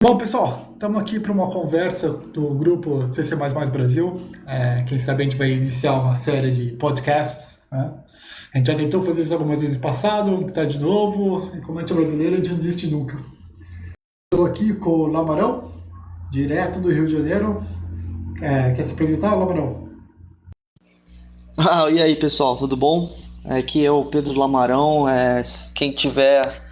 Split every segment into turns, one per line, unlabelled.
Bom, pessoal, estamos aqui para uma conversa do grupo CC++ Brasil. Quem sabe a gente vai iniciar uma série de podcasts, né? A gente já tentou fazer isso algumas vezes no passado, está de novo, e como a gente é brasileiro, a gente não desiste nunca. Estou aqui com o Lamarão, direto do Rio de Janeiro. Quer se apresentar, Lamarão?
E aí, pessoal, tudo bom? Aqui é o Pedro Lamarão. Quem tiver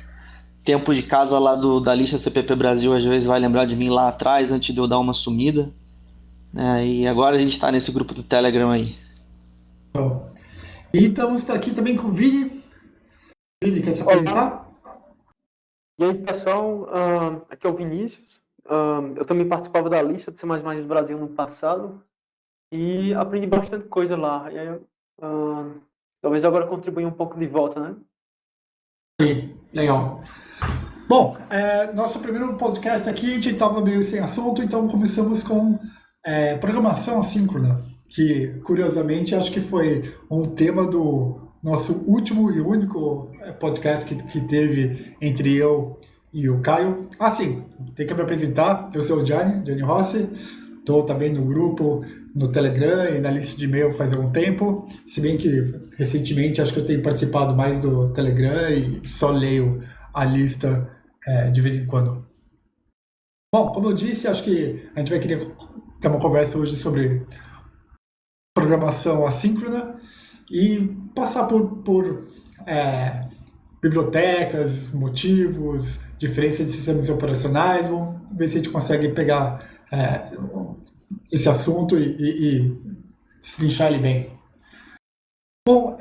tempo de casa lá da lista CPP Brasil, às vezes vai lembrar de mim lá atrás, antes de eu dar uma sumida, né? E agora a gente está nesse grupo do Telegram aí.
Então, e estamos aqui também com o Vini. Vini, quer se
Olá,
apresentar?
e aí pessoal, aqui é o Vinícius. Eu também participava da lista de C++ do Brasil no passado e aprendi bastante coisa lá. E aí, talvez agora contribuir um pouco de volta, né?
Sim, legal. Bom, nosso primeiro podcast aqui, a gente estava meio sem assunto, então começamos com programação assíncrona, que curiosamente acho que foi um tema do nosso último e único podcast que teve entre eu e o Caio. Ah, sim, tem que me apresentar, eu sou o Gianni Rossi, estou também no grupo, no Telegram e na lista de e-mail faz algum tempo, se bem que recentemente acho que eu tenho participado mais do Telegram e só leio a lista de vez em quando. Bom, como eu disse, acho que a gente vai querer ter uma conversa hoje sobre programação assíncrona e passar por bibliotecas, motivos, diferenças de sistemas operacionais. Vamos ver se a gente consegue pegar esse assunto e destrinchar ele bem. Bom,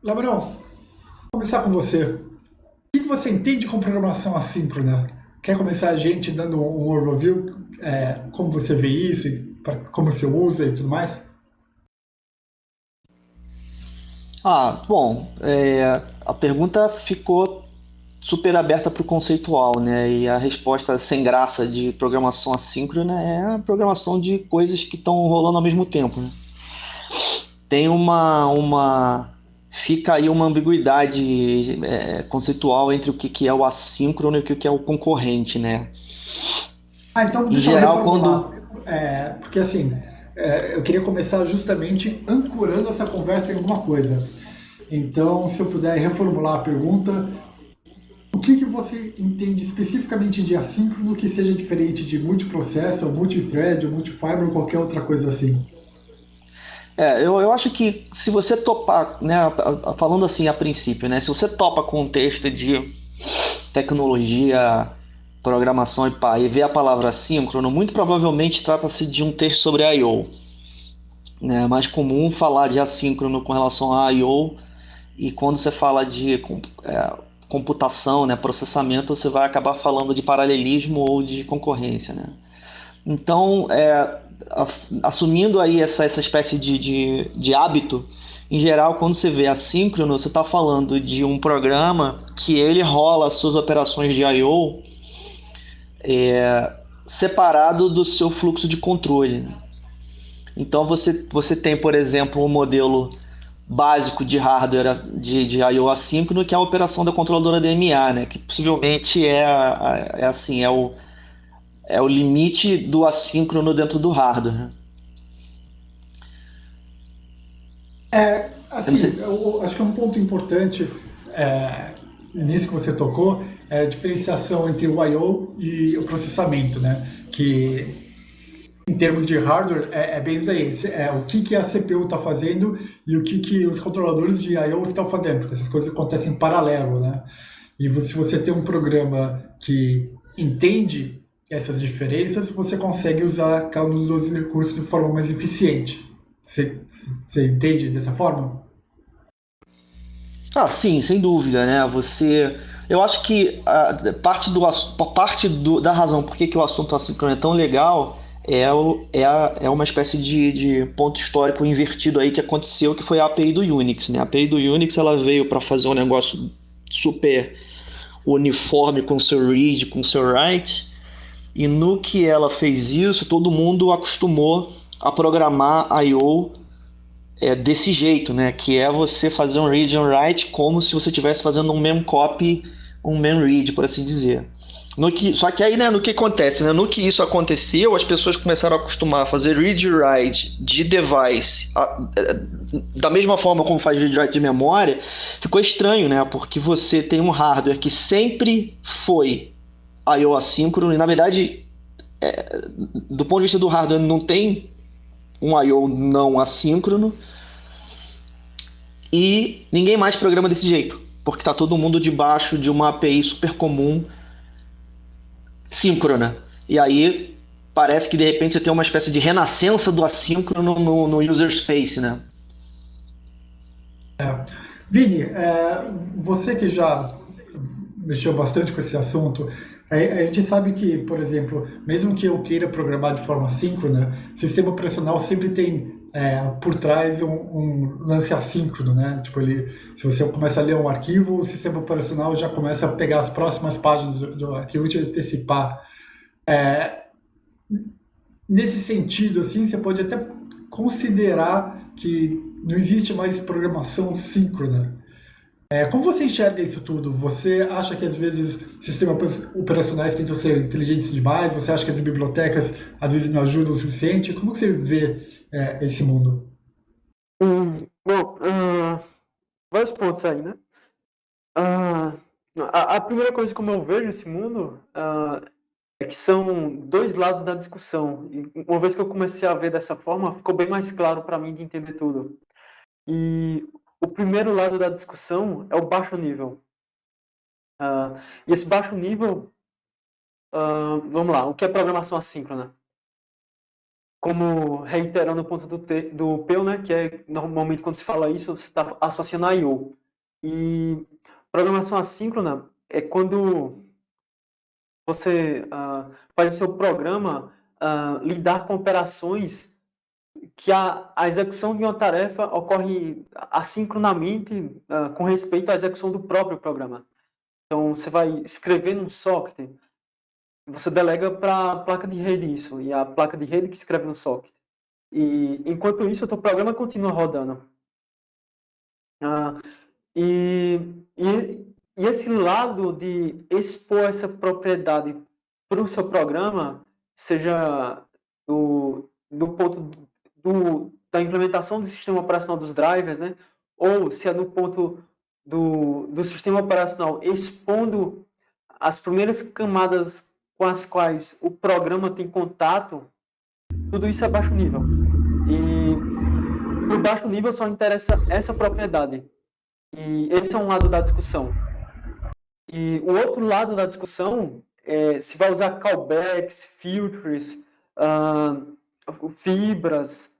Lamarão, vou começar com você. O que você entende com programação assíncrona? Quer começar a gente dando um overview, como você vê isso, como você usa e tudo mais?
Bom, a pergunta ficou super aberta para o conceitual, né? E a resposta sem graça de programação assíncrona é a programação de coisas que estão rolando ao mesmo tempo, né? Tem fica aí uma ambiguidade conceitual entre o que é o assíncrono e o que é o concorrente, né?
Então
Em
deixa eu
geral,
reformular. Porque assim, eu queria começar justamente ancorando essa conversa em alguma coisa. Então, se eu puder reformular a pergunta, o que você entende especificamente de assíncrono que seja diferente de multiprocesso, ou multithread, ou multifiber, ou qualquer outra coisa assim?
eu acho que se você topar, né, falando assim a princípio, né, se você topa com o texto de tecnologia, programação e pá, e vê a palavra assíncrono, muito provavelmente trata-se de um texto sobre I/O. Né? É mais comum falar de assíncrono com relação a I/O, e quando você fala de computação, né, processamento, você vai acabar falando de paralelismo ou de concorrência, né? Então, assumindo aí essa espécie de hábito, em geral, quando você vê assíncrono, você está falando de um programa que ele rola as suas operações de I/O separado do seu fluxo de controle, né? Então, você tem, por exemplo, um modelo básico de hardware de I/O assíncrono, que é a operação da controladora DMA, né? Que possivelmente assim, é o limite do assíncrono dentro do hardware, né? Eu não
Assim,
sei.
eu acho que é um ponto importante nisso que você tocou é a diferenciação entre o I/O e o processamento, né? Que em termos de hardware é bem isso daí. O que a CPU está fazendo e o que os controladores de I/O estão fazendo, porque essas coisas acontecem em paralelo, né? E se você tem um programa que entende essas diferenças, você consegue usar cada um dos recursos de forma mais eficiente. Você entende dessa forma?
Sim, sem dúvida, né? Eu acho que da razão por que o assunto assíncrono é tão legal é uma espécie de ponto histórico invertido aí que aconteceu, que foi a API do Unix, né? A API do Unix ela veio para fazer um negócio super uniforme com seu read, com seu write, e no que ela fez isso, todo mundo acostumou a programar I/O desse jeito, né? Que é você fazer um read and write como se você estivesse fazendo um memcopy, um man read, por assim dizer. Só que aí, né, no que acontece, né, no que isso aconteceu, as pessoas começaram a acostumar a fazer read e write de device da mesma forma como faz read e write de memória. Ficou estranho, né, porque você tem um hardware que sempre foi I/O assíncrono e, na verdade, do ponto de vista do hardware, não tem um I/O não assíncrono e ninguém mais programa desse jeito, porque está todo mundo debaixo de uma API super comum síncrona. E aí parece que de repente você tem uma espécie de renascença do assíncrono no user space, né?
Vini, você que já mexeu bastante com esse assunto, a gente sabe que, por exemplo, mesmo que eu queira programar de forma síncrona, o sistema operacional sempre tem por trás um lance assíncrono, né? Tipo, se você começa a ler um arquivo, o sistema operacional já começa a pegar as próximas páginas do arquivo e te antecipar. Nesse sentido, assim, você pode até considerar que não existe mais programação síncrona. Como você enxerga isso tudo? Você acha que às vezes sistemas operacionais tentam ser inteligentes demais? Você acha que as bibliotecas às vezes não ajudam o suficiente? Como você vê esse mundo?
Bom, vários pontos aí, né? Ah, a primeira coisa como eu vejo esse mundo é que são dois lados da discussão. E uma vez que eu comecei a ver dessa forma, ficou bem mais claro para mim de entender tudo. E o primeiro lado da discussão é o baixo nível. E esse baixo nível, vamos lá, o que é programação assíncrona? Como reiterando o ponto do Peu, né, que é normalmente quando se fala isso, você está associando a I/O. E programação assíncrona é quando você faz o seu programa lidar com operações que a execução de uma tarefa ocorre assincronamente com respeito à execução do próprio programa. Então, você vai escrever num socket, você delega para a placa de rede isso, e a placa de rede que escreve no socket. E, enquanto isso, o teu programa continua rodando. Ah, e, e esse lado de expor essa propriedade para o seu programa, seja do ponto da implementação do sistema operacional dos drivers, né? Ou se é no ponto do sistema operacional expondo as primeiras camadas com as quais o programa tem contato, tudo isso é baixo nível. E para o baixo nível só interessa essa propriedade. E esse é um lado da discussão. E o outro lado da discussão é se vai usar callbacks, filters, fibras,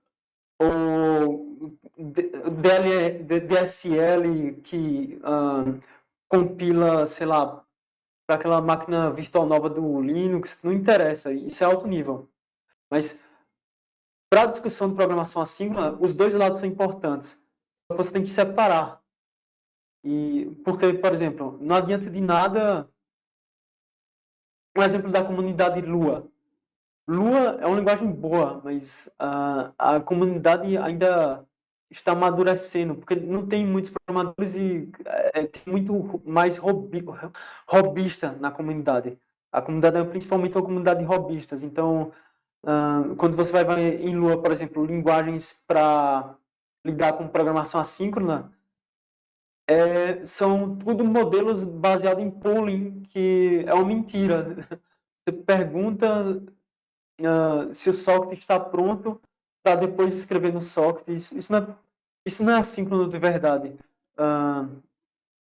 ou DSL que compila, sei lá, para aquela máquina virtual nova do Linux, não interessa, isso é alto nível. Mas para a discussão de programação assíncrona, os dois lados são importantes. Você tem que separar. Porque, por exemplo, não adianta de nada um exemplo da comunidade Lua. Lua é uma linguagem boa, mas a comunidade ainda está amadurecendo, porque não tem muitos programadores e tem muito mais robista na comunidade. A comunidade é principalmente uma comunidade de robistas. Então, quando você vai em Lua, por exemplo, linguagens para lidar com programação assíncrona, são tudo modelos baseados em pooling, que é uma mentira. Você pergunta se o socket está pronto para depois escrever no socket. Isso não é assíncrono de verdade.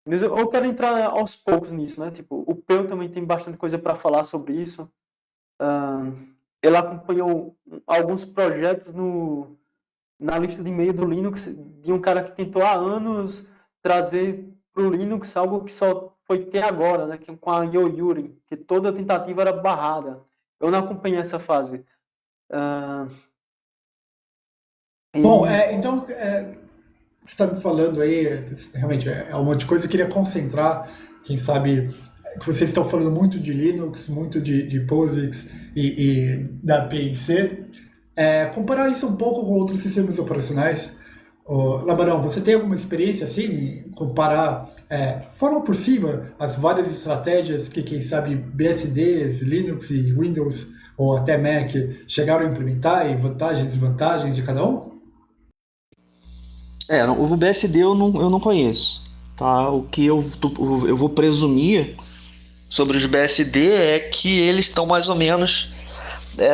Mas eu quero entrar aos poucos nisso, né? Tipo, o Peu também tem bastante coisa para falar sobre isso. Ele acompanhou alguns projetos na lista de e-mail do Linux de um cara que tentou há anos trazer para o Linux algo que só foi ter agora, né? Com a Yoyuri, que toda tentativa era barrada. Eu não acompanhei essa fase.
Bom, então, você está me falando aí, realmente é um monte de coisa. Eu queria concentrar, quem sabe, que vocês estão falando muito de Linux, muito de POSIX e da API-C. Comparar isso um pouco com outros sistemas operacionais. Labarão, você tem alguma experiência assim, em comparar Fala por cima as várias estratégias que, quem sabe, BSDs, Linux e Windows, ou até Mac, chegaram a implementar e vantagens e desvantagens de cada um?
O BSD eu não conheço, tá? O que eu vou presumir sobre os BSD é que eles estão mais ou menos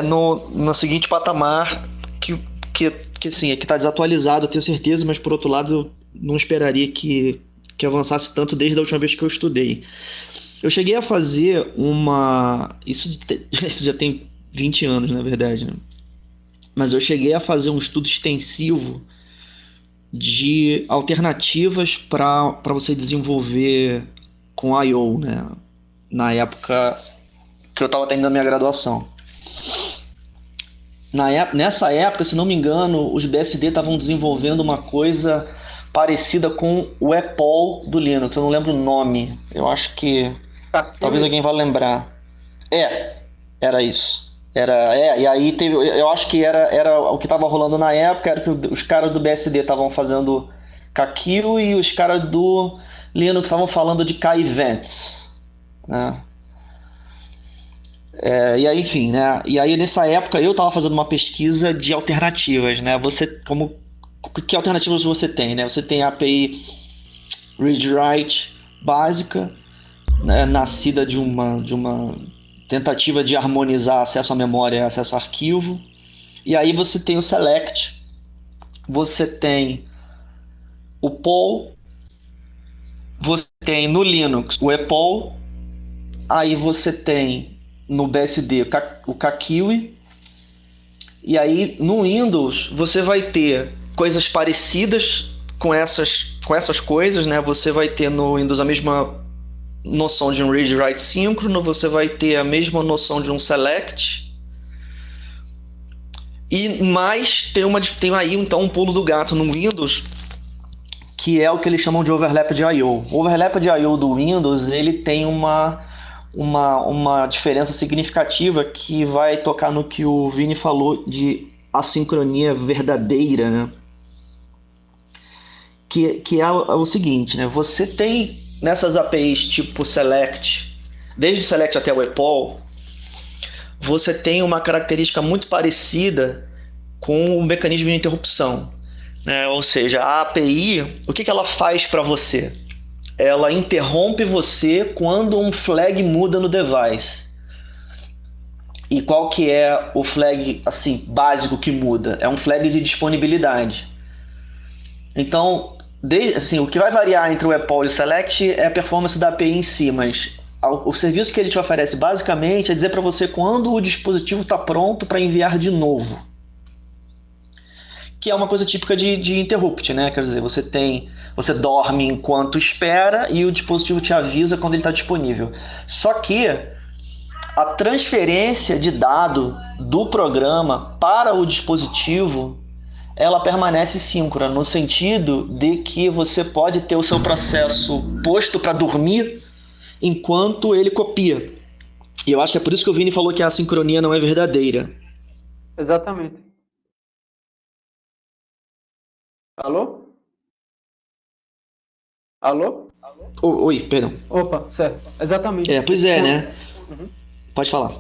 no seguinte patamar que assim, é que está desatualizado, eu tenho certeza, mas por outro lado eu não esperaria que avançasse tanto desde a última vez que eu estudei. Eu cheguei a fazer isso já tem 20 anos, na verdade, né? Mas eu cheguei a fazer um estudo extensivo de alternativas para você desenvolver com I/O, né? Na época que eu estava terminando a minha graduação. Nessa época, se não me engano, os BSD estavam desenvolvendo uma coisa parecida com o EPOL do Linux. Eu não lembro o nome. Eu acho que talvez alguém vá lembrar. Era isso. E aí teve, eu acho que era o que estava rolando na época, era que os caras do BSD estavam fazendo Kakiro e os caras do Linux estavam falando de K-Events, né? E aí, enfim, né? E aí nessa época eu estava fazendo uma pesquisa de alternativas, né? Que alternativas você tem, né? Você tem a API read-write básica, né? Nascida de uma tentativa de harmonizar acesso à memória e acesso ao arquivo. E aí você tem o select, você tem o poll, você tem no Linux o epoll, aí você tem no BSD o Kakiwi, e aí no Windows você vai ter coisas parecidas com essas coisas, né? Você vai ter no Windows a mesma noção de um read-write síncrono, você vai ter a mesma noção de um select, e mais tem aí então um pulo do gato no Windows, que é o que eles chamam de overlap de I/O. O overlap de I/O do Windows, ele tem uma diferença significativa que vai tocar no que o Vini falou de assincronia verdadeira, né? Que é o seguinte, né? Você tem nessas APIs tipo select, desde o select até o epoll, você tem uma característica muito parecida com o mecanismo de interrupção, né? Ou seja, a API, o que ela faz para você? Ela interrompe você quando um flag muda no device. E qual que é o flag assim, básico que muda? É um flag de disponibilidade. Então, o que vai variar entre o epoll e o select é a performance da API em si, mas o serviço que ele te oferece basicamente é dizer para você quando o dispositivo está pronto para enviar de novo. Que é uma coisa típica de interrupt, né? Quer dizer, você dorme enquanto espera e o dispositivo te avisa quando ele está disponível. Só que a transferência de dado do programa para o dispositivo, ela permanece síncrona, no sentido de que você pode ter o seu processo posto para dormir enquanto ele copia. E eu acho que é por isso que o Vini falou que a sincronia não é verdadeira.
Exatamente. Alô? Alô?
Oi, perdão.
Opa, certo. Exatamente.
Pois é, né?
Uhum.
Pode falar.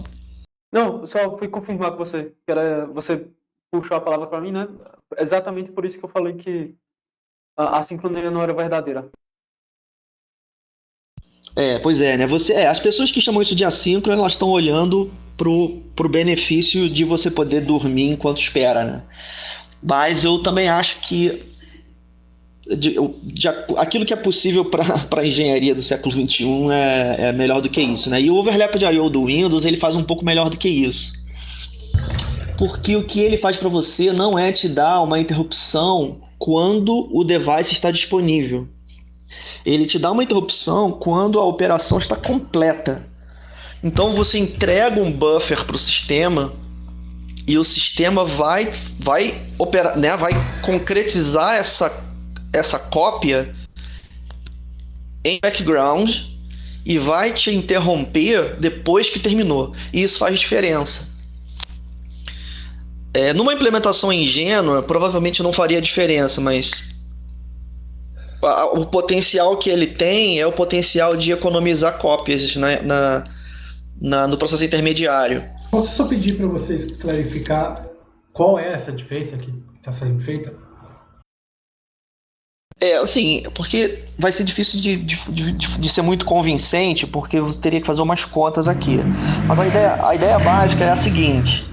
Não, eu só fui confirmar com você, você puxou a palavra para mim, né? Exatamente por isso que eu falei que a sincronia não era verdadeira.
Pois é, né? As pessoas que chamam isso de assíncrono, elas estão olhando pro benefício de você poder dormir enquanto espera, né? Mas eu também acho que aquilo que é possível para a engenharia do século XXI é melhor do que isso, né? E o overlap de I/O do Windows, ele faz um pouco melhor do que isso. Porque o que ele faz para você não é te dar uma interrupção quando o device está disponível. Ele te dá uma interrupção quando a operação está completa. Então você entrega um buffer para o sistema e o sistema vai operar, né? Vai concretizar essa cópia em background e vai te interromper depois que terminou. E isso faz diferença. Numa implementação ingênua, provavelmente não faria diferença, mas o potencial que ele tem é o potencial de economizar cópias no processo intermediário.
Posso só pedir para vocês clarificar qual é essa diferença que está sendo feita?
Assim, porque vai ser difícil de ser muito convincente, porque você teria que fazer umas contas aqui. Mas a ideia básica é a seguinte: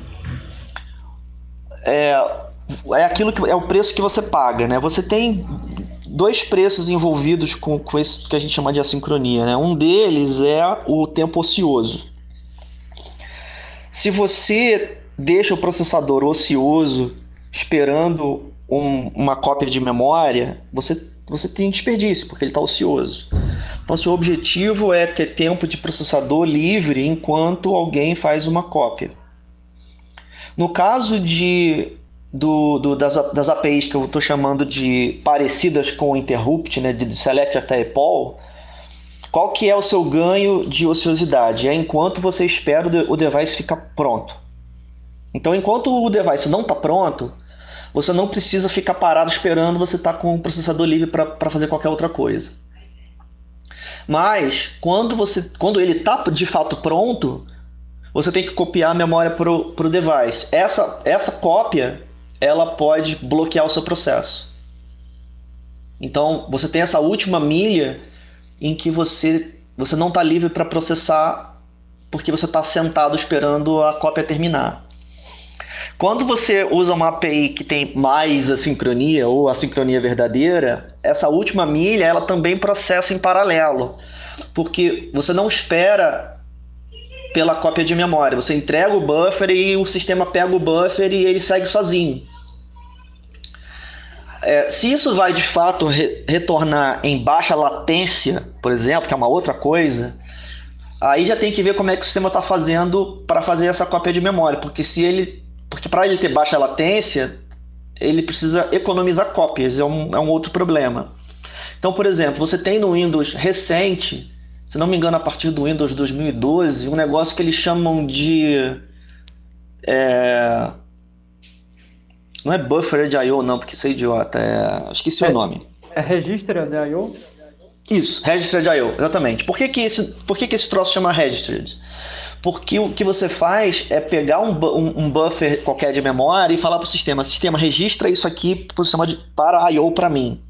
é aquilo que é o preço que você paga, né? Você tem dois preços envolvidos com isso que a gente chama de assincronia, né? Um deles é o tempo ocioso. Se você deixa o processador ocioso esperando uma cópia de memória, você tem desperdício, porque ele está ocioso. Então, seu objetivo é ter tempo de processador livre enquanto alguém faz uma cópia. No caso das APIs que eu estou chamando de parecidas com o interrupt, né, de select até epoll, qual que é o seu ganho de ociosidade? É enquanto você espera o device ficar pronto. Então, enquanto o device não está pronto, você não precisa ficar parado esperando você estar com o processador livre para fazer qualquer outra coisa. Mas, quando ele está de fato pronto, você tem que copiar a memória para o device. Essa cópia, ela pode bloquear o seu processo. Então, você tem essa última milha em que você não está livre para processar porque você está sentado esperando a cópia terminar. Quando você usa uma API que tem mais assincronia ou assincronia verdadeira, essa última milha ela também processa em paralelo, porque você não espera pela cópia de memória, você entrega o buffer e o sistema pega o buffer e ele segue sozinho. Se isso vai de fato retornar em baixa latência, por exemplo, que é uma outra coisa, aí já tem que ver como é que o sistema está fazendo para fazer essa cópia de memória, porque para ele ter baixa latência, ele precisa economizar cópias, é um outro problema. Então, por exemplo, você tem no Windows recente, se não me engano, a partir do Windows 2012, um negócio que eles chamam de... não é Buffered I/O não, porque isso é idiota, esqueci o nome.
É Registered I/O?
Isso, Registered I/O, exatamente. Por que esse troço chama Registered? Porque o que você faz é pegar um buffer qualquer de memória e falar para o sistema registra isso aqui para I/O para mim.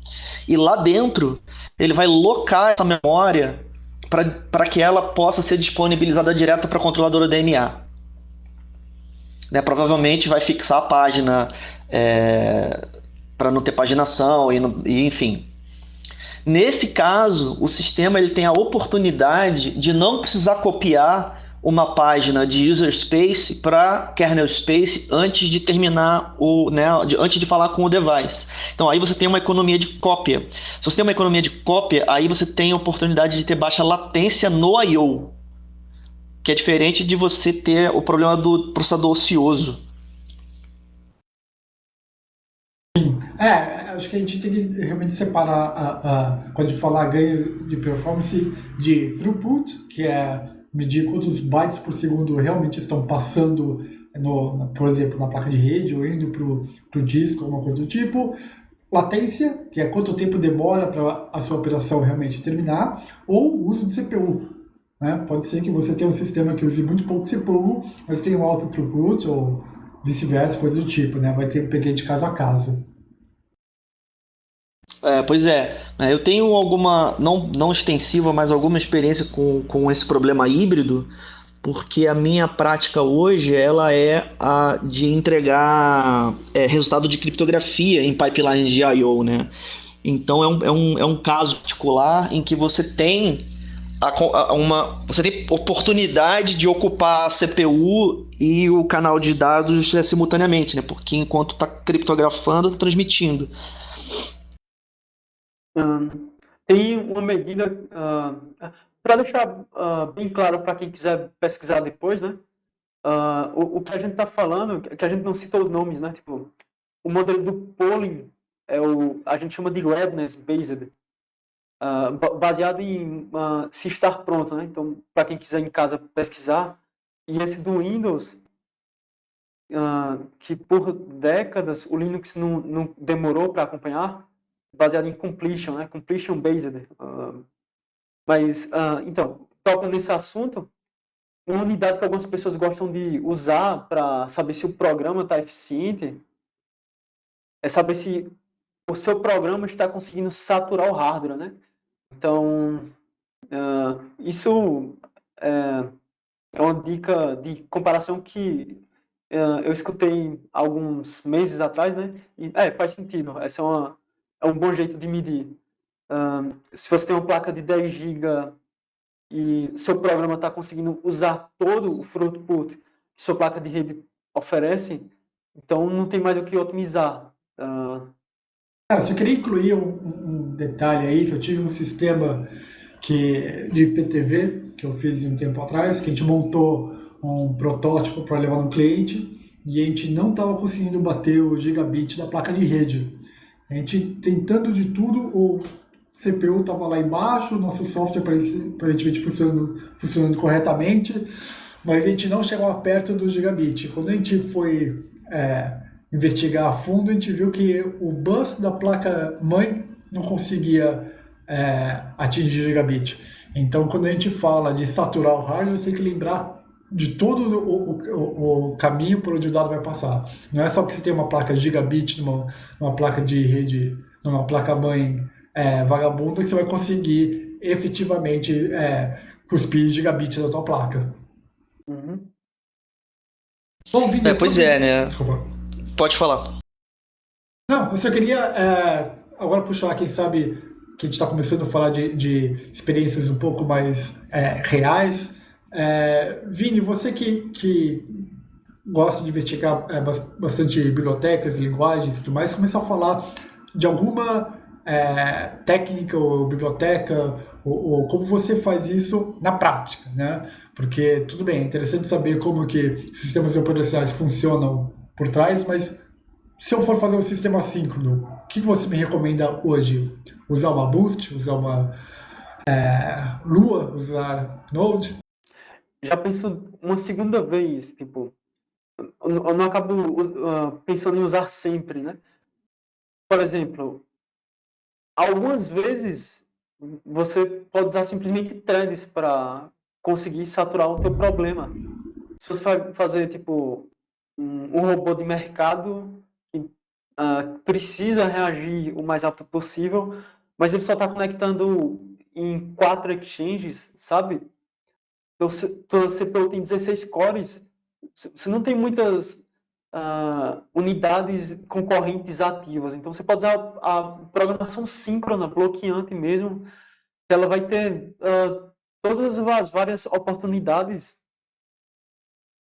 E lá dentro, ele vai locar essa memória para que ela possa ser disponibilizada direto para a controladora DMA. Né, provavelmente vai fixar a página para não ter paginação, e enfim. Nesse caso, o sistema ele tem a oportunidade de não precisar copiar uma página de user space para kernel space antes de terminar antes de falar com o device. Então aí você tem uma economia de cópia. Se você tem uma economia de cópia, aí você tem a oportunidade de ter baixa latência no I/O, que é diferente de você ter o problema do processador ocioso.
Acho que a gente tem que realmente separar, quando a gente falar ganho de performance, de throughput, que é medir quantos bytes por segundo realmente estão passando, por exemplo, na placa de rede ou indo para o disco, alguma coisa do tipo. Latência, que é quanto tempo demora para a sua operação realmente terminar, ou o uso de CPU. Né? Pode ser que você tenha um sistema que use muito pouco CPU, mas tenha um alto throughput, ou vice-versa, coisa do tipo. Né? Vai ter depender de caso a caso.
Pois é, eu tenho alguma, não extensiva, mas alguma experiência com esse problema híbrido, porque a minha prática hoje ela é a de entregar resultado de criptografia em pipelines de I/O, né? Então é um caso particular em que você tem você tem oportunidade de ocupar a CPU e o canal de dados simultaneamente, né? Porque enquanto está criptografando, está transmitindo.
Tem uma medida, para deixar bem claro para quem quiser pesquisar depois, né? O que a gente está falando, que a gente não cita os nomes, né? Tipo, o modelo do polling a gente chama de readiness based, baseado em se estar pronto, né? Então, para quem quiser em casa pesquisar, e esse do Windows, que por décadas o Linux não demorou para acompanhar, baseado em completion, né? Completion based. Mas, então, tocando nesse assunto, uma unidade que algumas pessoas gostam de usar para saber se o programa está eficiente é saber se o seu programa está conseguindo saturar o hardware, né? Então, isso é uma dica de comparação que eu escutei alguns meses atrás, né? E faz sentido. É um bom jeito de medir. Se você tem uma placa de 10 GB e seu programa está conseguindo usar todo o throughput que sua placa de rede oferece, então não tem mais o que otimizar.
Cara, só queria incluir um detalhe aí, que eu tive um sistema de IPTV, que eu fiz um tempo atrás, que a gente montou um protótipo para levar no cliente, e a gente não estava conseguindo bater o gigabit da placa de rede. A gente tentando de tudo, o CPU estava lá embaixo, o nosso software aparentemente funcionando corretamente, mas a gente não chegava perto do gigabit. Quando a gente foi investigar a fundo, a gente viu que o bus da placa-mãe não conseguia atingir gigabit. Então, quando a gente fala de saturar o hardware, você tem que lembrar de todo o caminho por onde o dado vai passar. Não é só porque você tem uma placa gigabit numa placa de rede, numa placa-mãe vagabunda, que você vai conseguir efetivamente cuspir gigabit da tua placa.
Uhum.
Bom, Vini,
Pois é, né?
Desculpa.
Pode falar.
Não, eu só queria agora puxar, quem sabe, que a gente está começando a falar de experiências um pouco mais reais. Vini, você que gosta de investigar bastante bibliotecas, linguagens e tudo mais, começar a falar de alguma técnica ou biblioteca, ou como você faz isso na prática, né? Porque, tudo bem, é interessante saber como que sistemas operacionais funcionam por trás, mas se eu for fazer um sistema assíncrono, o que você me recomenda hoje? Usar uma Boost, usar uma Lua, usar Node?
Já penso uma segunda vez, tipo, eu não acabo pensando em usar sempre, né? Por exemplo, algumas vezes você pode usar simplesmente threads para conseguir saturar o teu problema. Se você vai fazer, tipo, um robô de mercado que precisa reagir o mais rápido possível, mas ele só está conectando em 4 exchanges, sabe? Então, tua CPU tem 16 cores, você não tem muitas unidades concorrentes ativas. Então, você pode usar a programação síncrona, bloqueante mesmo, que ela vai ter todas as várias oportunidades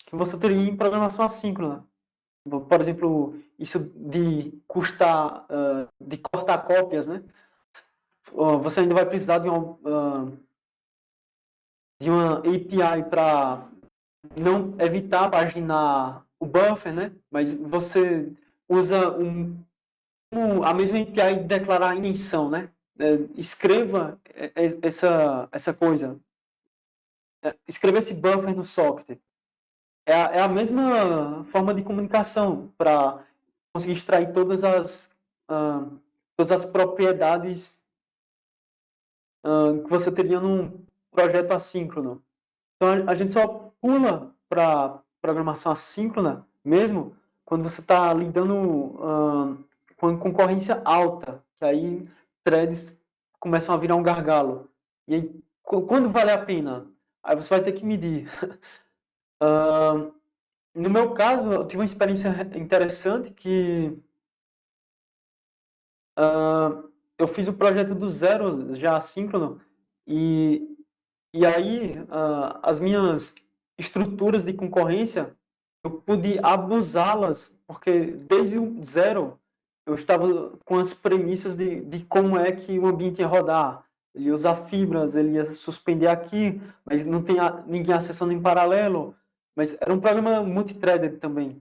que você teria em programação assíncrona. Por exemplo, isso de de cortar cópias, né? Você ainda vai precisar de uma API para não evitar paginar o buffer, né? Mas você usa a mesma API de declarar a intenção, né? Escreva essa coisa. Escreva esse buffer no socket. É a mesma forma de comunicação para conseguir extrair todas as propriedades que você teria num projeto assíncrono. Então, a gente só pula para programação assíncrona mesmo quando você está lidando com concorrência alta, que aí threads começam a virar um gargalo. E aí, quando vale a pena? Aí você vai ter que medir. No meu caso, eu tive uma experiência interessante que eu fiz o projeto do zero, já assíncrono, e, e aí as minhas estruturas de concorrência, eu pude abusá-las, porque desde o zero eu estava com as premissas de como é que o ambiente ia rodar. Ele ia usar fibras, ele ia suspender aqui, mas não tem ninguém acessando em paralelo. Mas era um programa multithreaded também.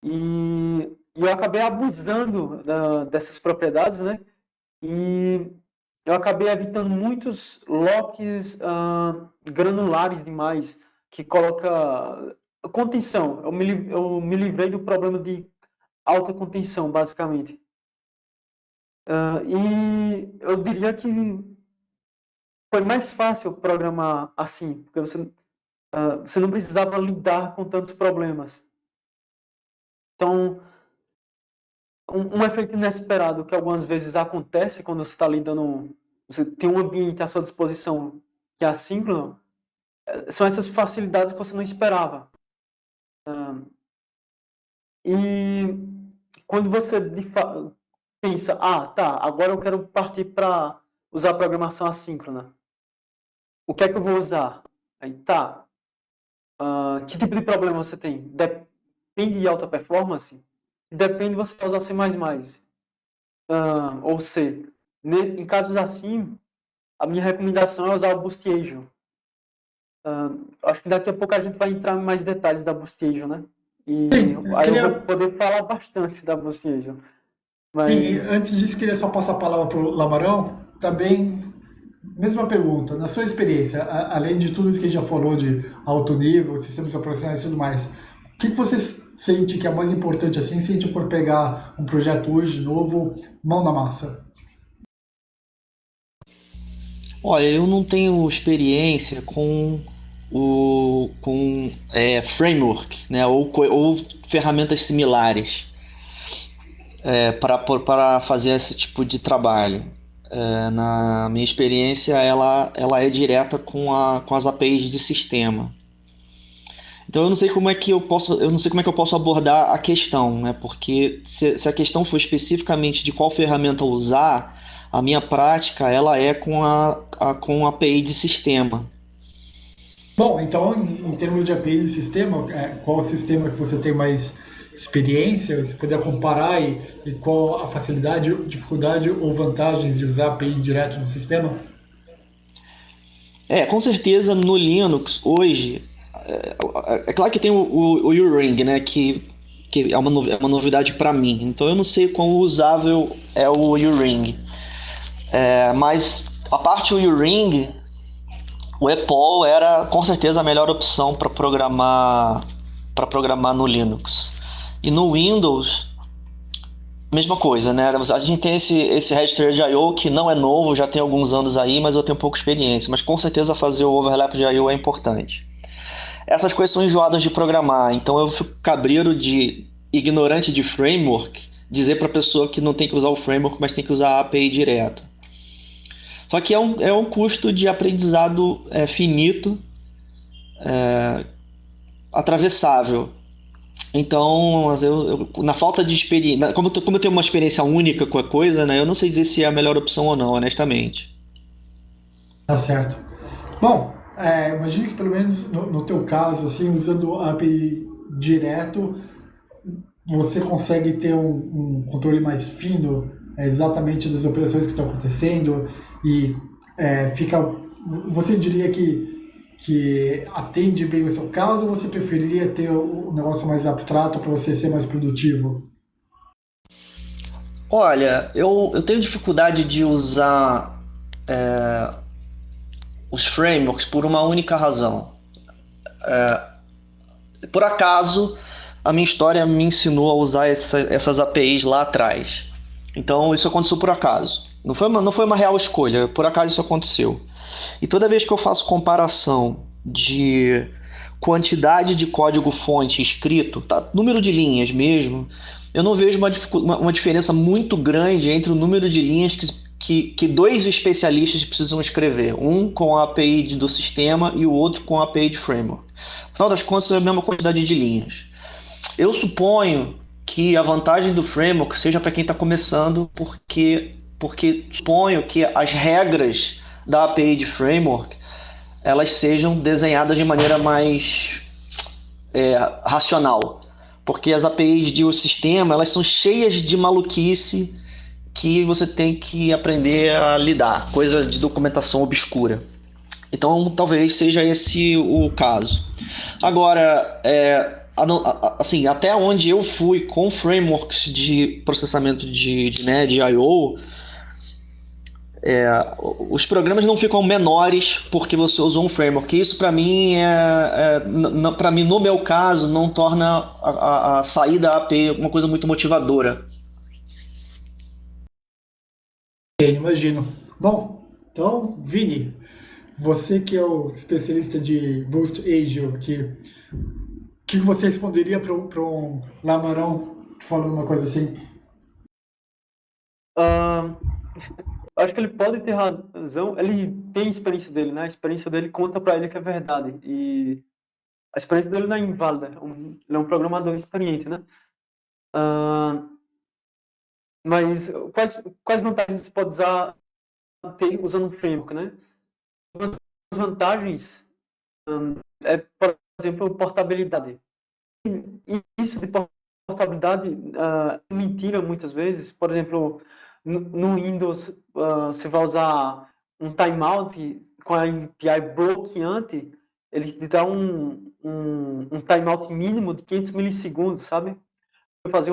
E eu acabei abusando dessas propriedades, né? E eu acabei evitando muitos locks granulares demais, que coloca contenção. Eu me livrei do problema de alta contenção, basicamente. E eu diria que foi mais fácil programar assim, porque você não precisava lidar com tantos problemas. Então, um efeito inesperado que algumas vezes acontece quando você está lidando, você tem um ambiente à sua disposição que é assíncrono, são essas facilidades que você não esperava. E quando você pensa, tá, agora eu quero partir para usar programação assíncrona. O que é que eu vou usar? Aí tá, que tipo de problema você tem? Depende de alta performance? Depende, você vai usar C++, ou C. Em casos assim, a minha recomendação é usar o BoostAgent. Acho que daqui a pouco a gente vai entrar em mais detalhes da BoostAgent, né? E
Sim,
aí eu vou
queria,
poder falar bastante da BoostAgent.
sim,
Mas,
antes disso, queria só passar a palavra para o Lamarão. Também, mesma pergunta, na sua experiência, além de tudo isso que a gente já falou de alto nível, sistemas operacionais e tudo mais, o que você sente que é mais importante assim, se a gente for pegar um projeto hoje de novo, mão na massa?
Olha, eu não tenho experiência com framework, né, ou ferramentas similares para fazer esse tipo de trabalho. Na minha experiência, ela é direta com as APIs de sistema. Então eu não sei como é que eu posso abordar a questão, né? Porque se a questão for especificamente de qual ferramenta usar, a minha prática ela é com a API de sistema.
Bom, então, em termos de API de sistema, qual o sistema que você tem mais experiência? Se puder comparar e qual a facilidade, dificuldade ou vantagens de usar API direto no sistema?
Com certeza no Linux hoje é claro que tem o U-Ring, né? Que é é uma novidade para mim. Então eu não sei quão usável é o U-Ring. Mas a parte do U-Ring, o EPOL era com certeza a melhor opção para programar no Linux. E no Windows, mesma coisa, né? A gente tem esse Registry I/O que não é novo, já tem alguns anos aí, mas eu tenho pouca experiência. Mas com certeza fazer o overlap de I/O é importante. Essas coisas são enjoadas de programar, então eu fico cabreiro de ignorante de framework dizer para a pessoa que não tem que usar o framework, mas tem que usar a API direto. Só que é um custo de aprendizado finito, atravessável. Então, na falta de experiência, como eu tenho uma experiência única com a coisa, né, eu não sei dizer se é a melhor opção ou não, honestamente.
Tá certo. Bom, imagino que pelo menos no teu caso, assim, usando a API direto, você consegue ter um controle mais fino exatamente das operações que estão acontecendo e fica. Você diria que atende bem o seu caso ou você preferiria ter um negócio mais abstrato para você ser mais produtivo?
Olha, eu tenho dificuldade de usar os frameworks por uma única razão. Por acaso, a minha história me ensinou a usar essas APIs lá atrás. Então, isso aconteceu por acaso. Não foi uma real escolha, por acaso isso aconteceu. E toda vez que eu faço comparação de quantidade de código-fonte escrito, tá, número de linhas mesmo, eu não vejo uma diferença muito grande entre o número de linhas que dois especialistas precisam escrever, um com a API do sistema e o outro com a API de framework. Afinal das contas, é a mesma quantidade de linhas. Eu suponho que a vantagem do framework seja para quem está começando, porque suponho que as regras da API de framework elas sejam desenhadas de maneira mais racional. Porque as APIs de um sistema elas são cheias de maluquice que você tem que aprender a lidar, coisa de documentação obscura. Então, talvez seja esse o caso. Agora, assim, até onde eu fui com frameworks de processamento de I/O, os programas não ficam menores porque você usou um framework. Isso, para mim, para mim, no meu caso, não torna a saída API uma coisa muito motivadora.
Imagino. Bom, então, Vini, você que é o especialista de Boost Agile aqui, o que você responderia para um Lamarão falando uma coisa assim?
Ah, acho que ele pode ter razão, ele tem a experiência dele, né? A experiência dele conta para ele que é verdade. E a experiência dele não é inválida, ele é um programador experiente, né? Ah, mas quais vantagens você pode ter usando um framework, né? As vantagens é, por exemplo, portabilidade. E isso de portabilidade é mentira muitas vezes. Por exemplo, no Windows, você vai usar um timeout com a API bloqueante, ele te dá um timeout mínimo de 500 milissegundos, sabe? Foi fazer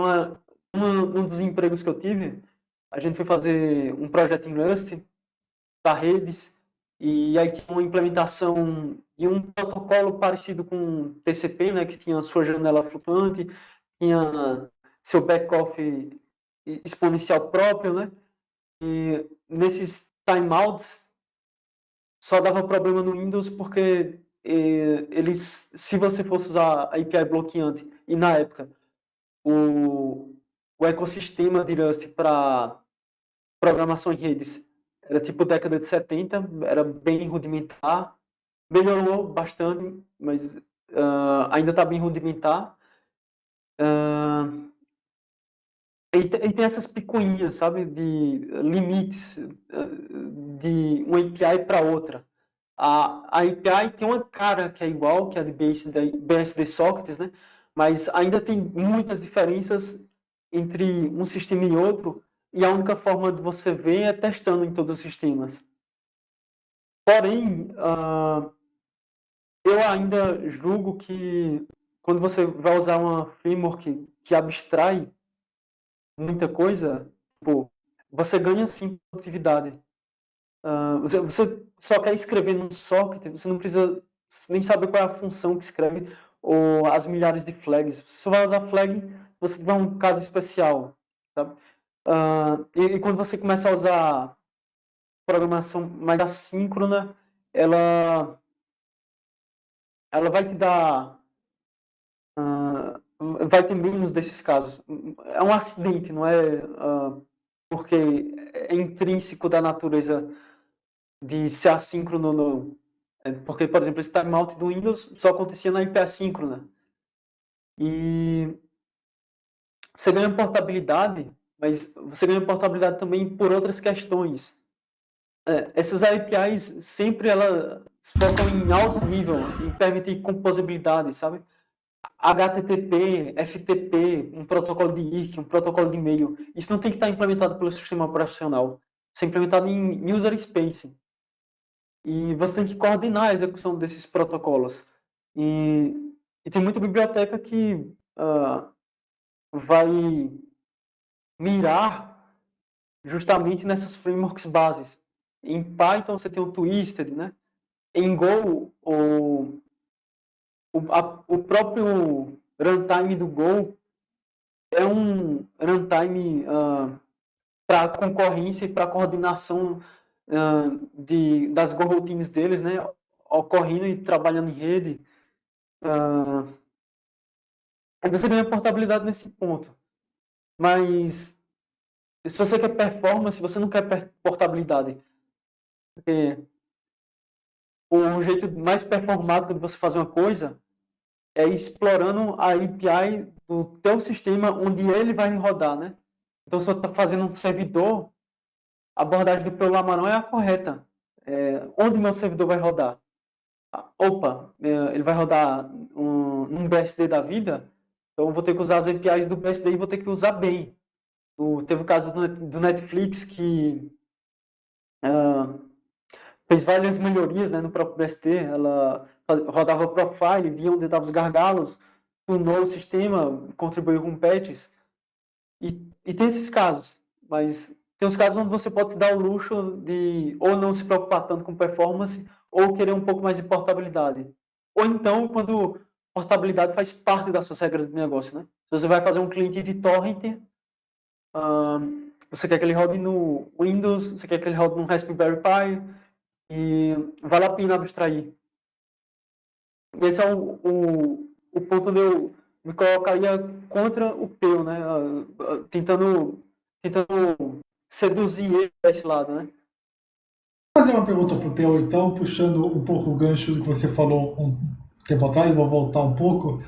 um dos empregos que eu tive, a gente foi fazer um projeto em Rust para redes, e aí tinha uma implementação de um protocolo parecido com TCP, né, que tinha sua janela flutuante, tinha seu back-off exponencial próprio, né, e nesses timeouts só dava problema no Windows porque eles, se você fosse usar a API bloqueante, e na época o ecossistema de Rust para programação em redes era tipo década de 70, era bem rudimentar, melhorou bastante, mas ainda está bem rudimentar. E tem essas picuinhas, sabe, de limites de uma API para outra. A API tem uma cara que é igual, que é a de BSD Sockets, né? Mas ainda tem muitas diferenças entre um sistema e outro, e a única forma de você ver é testando em todos os sistemas. Porém, eu ainda julgo que quando você vai usar uma framework que abstrai muita coisa, tipo, você ganha sim produtividade. Você só quer escrever num socket, você não precisa nem saber qual é a função que escreve ou as milhares de flags. Você só vai usar flag se você tiver um caso especial, sabe? E quando você começa a usar programação mais assíncrona, ela, ela vai te dar vai ter menos desses casos. É um acidente, não é porque é intrínseco da natureza de ser assíncrono. Porque, por exemplo, esse timeout do Windows só acontecia na IP assíncrona. E você ganha portabilidade, mas você ganha portabilidade também por outras questões. Essas APIs sempre elas focam em alto nível, em permitir composabilidade, sabe? HTTP, FTP, um protocolo de IRC, um protocolo de e-mail. Isso não tem que estar implementado pelo sistema operacional. Isso é implementado em user space. E você tem que coordenar a execução desses protocolos. E tem muita biblioteca que vai mirar justamente nessas frameworks bases. Em Python você tem o Twisted, né? Em Go, o próprio runtime do Go é um runtime para concorrência e para coordenação das Go routines deles, né? Ocorrendo e trabalhando em rede. Aí você ganha portabilidade nesse ponto. Mas se você quer performance, você não quer portabilidade. Porque o jeito mais performático de você fazer uma coisa é explorando a API do teu sistema onde ele vai rodar, né? Então, se você está fazendo um servidor, a abordagem do pelo Amarão é a correta. Onde meu servidor vai rodar? Opa, ele vai rodar um BSD da vida, então eu vou ter que usar as APIs do BSD e vou ter que usar bem. Teve o caso do Netflix que fez várias melhorias, né, no próprio BSD. Ela rodava profile, via onde estavam os gargalos, tunou o sistema, contribuiu com patches. E tem esses casos, mas tem os casos onde você pode dar o luxo de ou não se preocupar tanto com performance ou querer um pouco mais de portabilidade. Ou então, quando portabilidade faz parte das suas regras de negócio, né? Se você vai fazer um cliente de torrent, você quer que ele rode no Windows, você quer que ele rode no Raspberry Pi, e vale a pena abstrair. Esse é o ponto onde eu me colocaria contra o Peu, né? Tentando seduzir ele para esse lado, né?
Vou fazer uma pergunta para o Peu, então, puxando um pouco o gancho do que você falou um tempo atrás, vou voltar um pouco,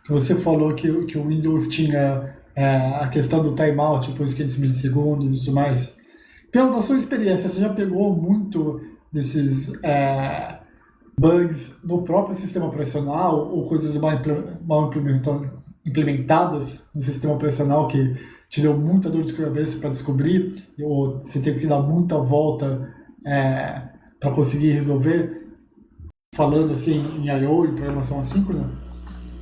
que você falou que o Windows tinha a questão do timeout por 500 milissegundos e tudo mais. Pela sua experiência, você já pegou muito desses bugs no próprio sistema operacional ou coisas mal implementadas no sistema operacional que te deu muita dor de cabeça para descobrir ou você teve que dar muita volta para conseguir resolver, falando assim em I/O e programação assíncrona?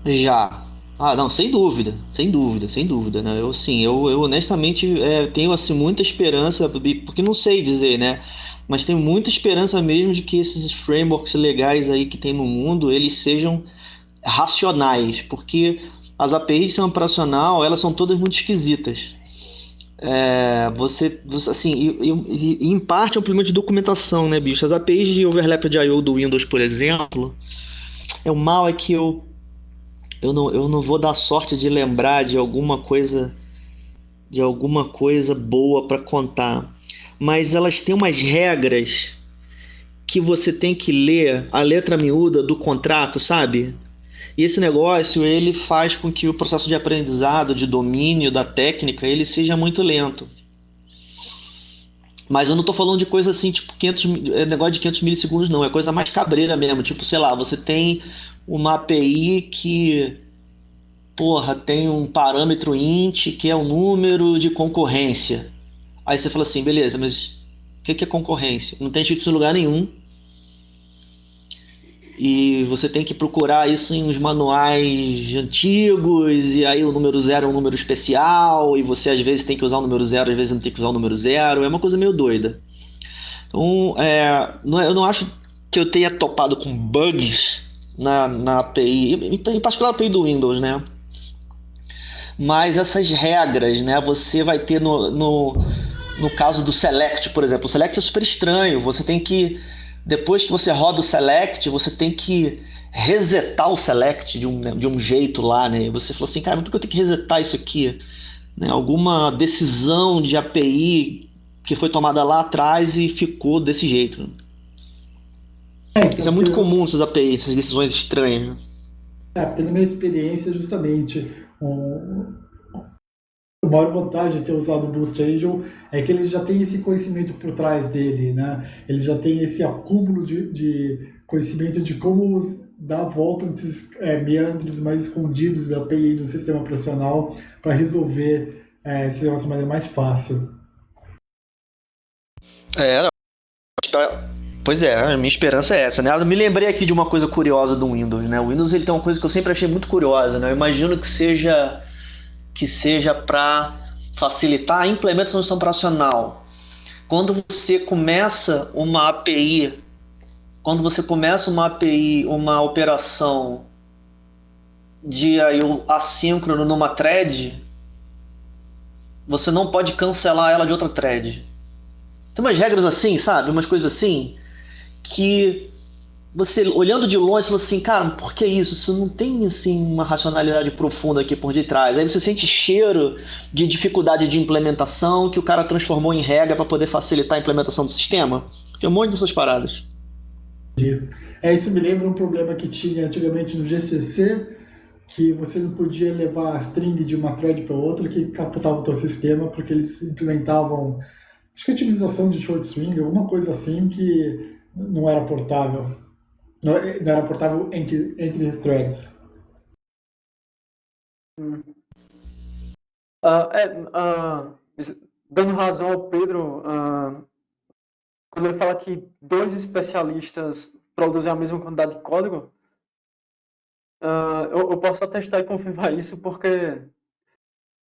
Já. Ah, não, sem dúvida, sem dúvida, sem dúvida, né? Eu, sim, eu honestamente tenho assim muita esperança, porque não sei dizer, né? Mas tenho muita esperança mesmo de que esses frameworks legais aí que tem no mundo, eles sejam racionais, porque as APIs de sistema operacional, elas são todas muito esquisitas. Assim, e em parte é um problema de documentação, né, bicho? As APIs de overlap de I/O do Windows, por exemplo, o mal é que eu não vou dar sorte de lembrar de alguma coisa boa para contar. Mas elas têm umas regras que você tem que ler a letra miúda do contrato, sabe? E esse negócio, ele faz com que o processo de aprendizado, de domínio da técnica, ele seja muito lento. Mas eu não tô falando de coisa assim, tipo, negócio de 500 milissegundos, não. É coisa mais cabreira mesmo. Tipo, sei lá, você tem uma API que, porra, tem um parâmetro int que é o número de concorrência. Aí você fala assim, beleza, mas o que é concorrência? Não tem escrito isso em lugar nenhum. E você tem que procurar isso em uns manuais antigos, e aí o número zero é um número especial, e você às vezes tem que usar o número zero, às vezes não tem que usar o número zero. É uma coisa meio doida. Então, eu não acho que eu tenha topado com bugs na API, em particular a API do Windows, né? Mas essas regras, né? Você vai ter no caso do Select, por exemplo. O Select é super estranho. Você tem que, depois que você roda o Select, você tem que resetar o Select de um jeito lá, né? Você falou assim, cara, por que eu tenho que resetar isso aqui? Né? Alguma decisão de API que foi tomada lá atrás e ficou desse jeito. Isso
Então,
é muito comum, essas APIs, essas decisões estranhas. Né?
porque na minha experiência, justamente, um, a maior vantagem de ter usado o Boost Angel é que ele já tem esse conhecimento por trás dele, né? Ele já tem esse acúmulo de conhecimento de como dar a volta nesses meandros mais escondidos da API do sistema operacional para resolver esse negócio de maneira mais fácil.
É, pois é, a minha esperança é essa, né? Eu me lembrei aqui de uma coisa curiosa do Windows, né? O Windows ele tem uma coisa que eu sempre achei muito curiosa, né? Eu imagino que seja para facilitar a implementação do sistema operacional. Quando você começa uma API, uma operação de I/O assíncrono numa thread, você não pode cancelar ela de outra thread. Tem umas regras assim, sabe? Umas coisas assim que você, olhando de longe, fala assim, cara, por que isso? Isso não tem, assim, uma racionalidade profunda aqui por detrás. Aí você sente cheiro de dificuldade de implementação que o cara transformou em regra para poder facilitar a implementação do sistema. Tem um monte dessas paradas.
Isso me lembra um problema que tinha antigamente no GCC, que você não podia levar a string de uma thread para outra, que capotava o teu sistema, porque eles implementavam, acho que utilização de short string, alguma coisa assim que não era portável. Não era portável entre threads.
Hum. Ah, dando razão ao Pedro, quando ele fala que dois especialistas produzem a mesma quantidade de código, eu posso atestar e confirmar isso porque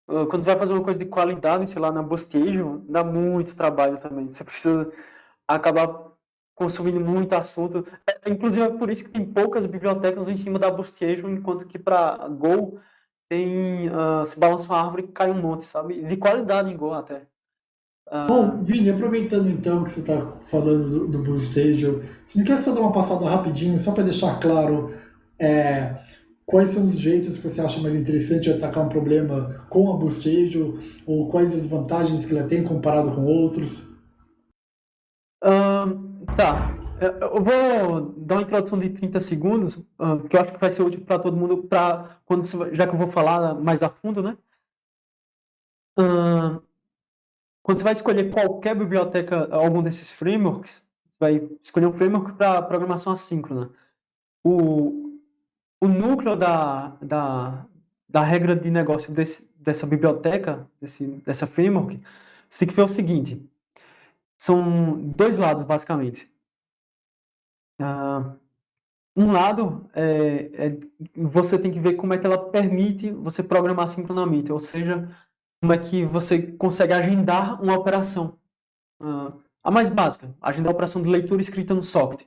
quando você vai fazer uma coisa de qualidade, sei lá, na Boostejo, dá muito trabalho também. Você precisa acabar consumindo muito assunto. Inclusive, é por isso que tem poucas bibliotecas em cima da Boostejo, enquanto que para Go tem, se balança uma árvore e cai um monte, sabe? De qualidade em Go até.
Bom, Vini, aproveitando então que você está falando do Boostagel, você não quer só dar uma passada rapidinho, só para deixar claro é, quais são os jeitos que você acha mais interessante de atacar um problema com a Boostagel, ou quais as vantagens que ela tem comparado com outros?
Tá. Eu vou dar uma introdução de 30 segundos, que eu acho que vai ser útil para todo mundo, já que eu vou falar mais a fundo, né? Ahn, Quando você vai escolher qualquer biblioteca, algum desses frameworks, você vai escolher um framework para programação assíncrona. O, o núcleo da regra de negócio dessa biblioteca, dessa framework, você tem que ver o seguinte: são dois lados, basicamente. Ah, Um lado você tem que ver como é que ela permite você programar sincronamente, ou seja, como é que você consegue agendar uma operação. A mais básica, agendar a operação de leitura e escrita no socket.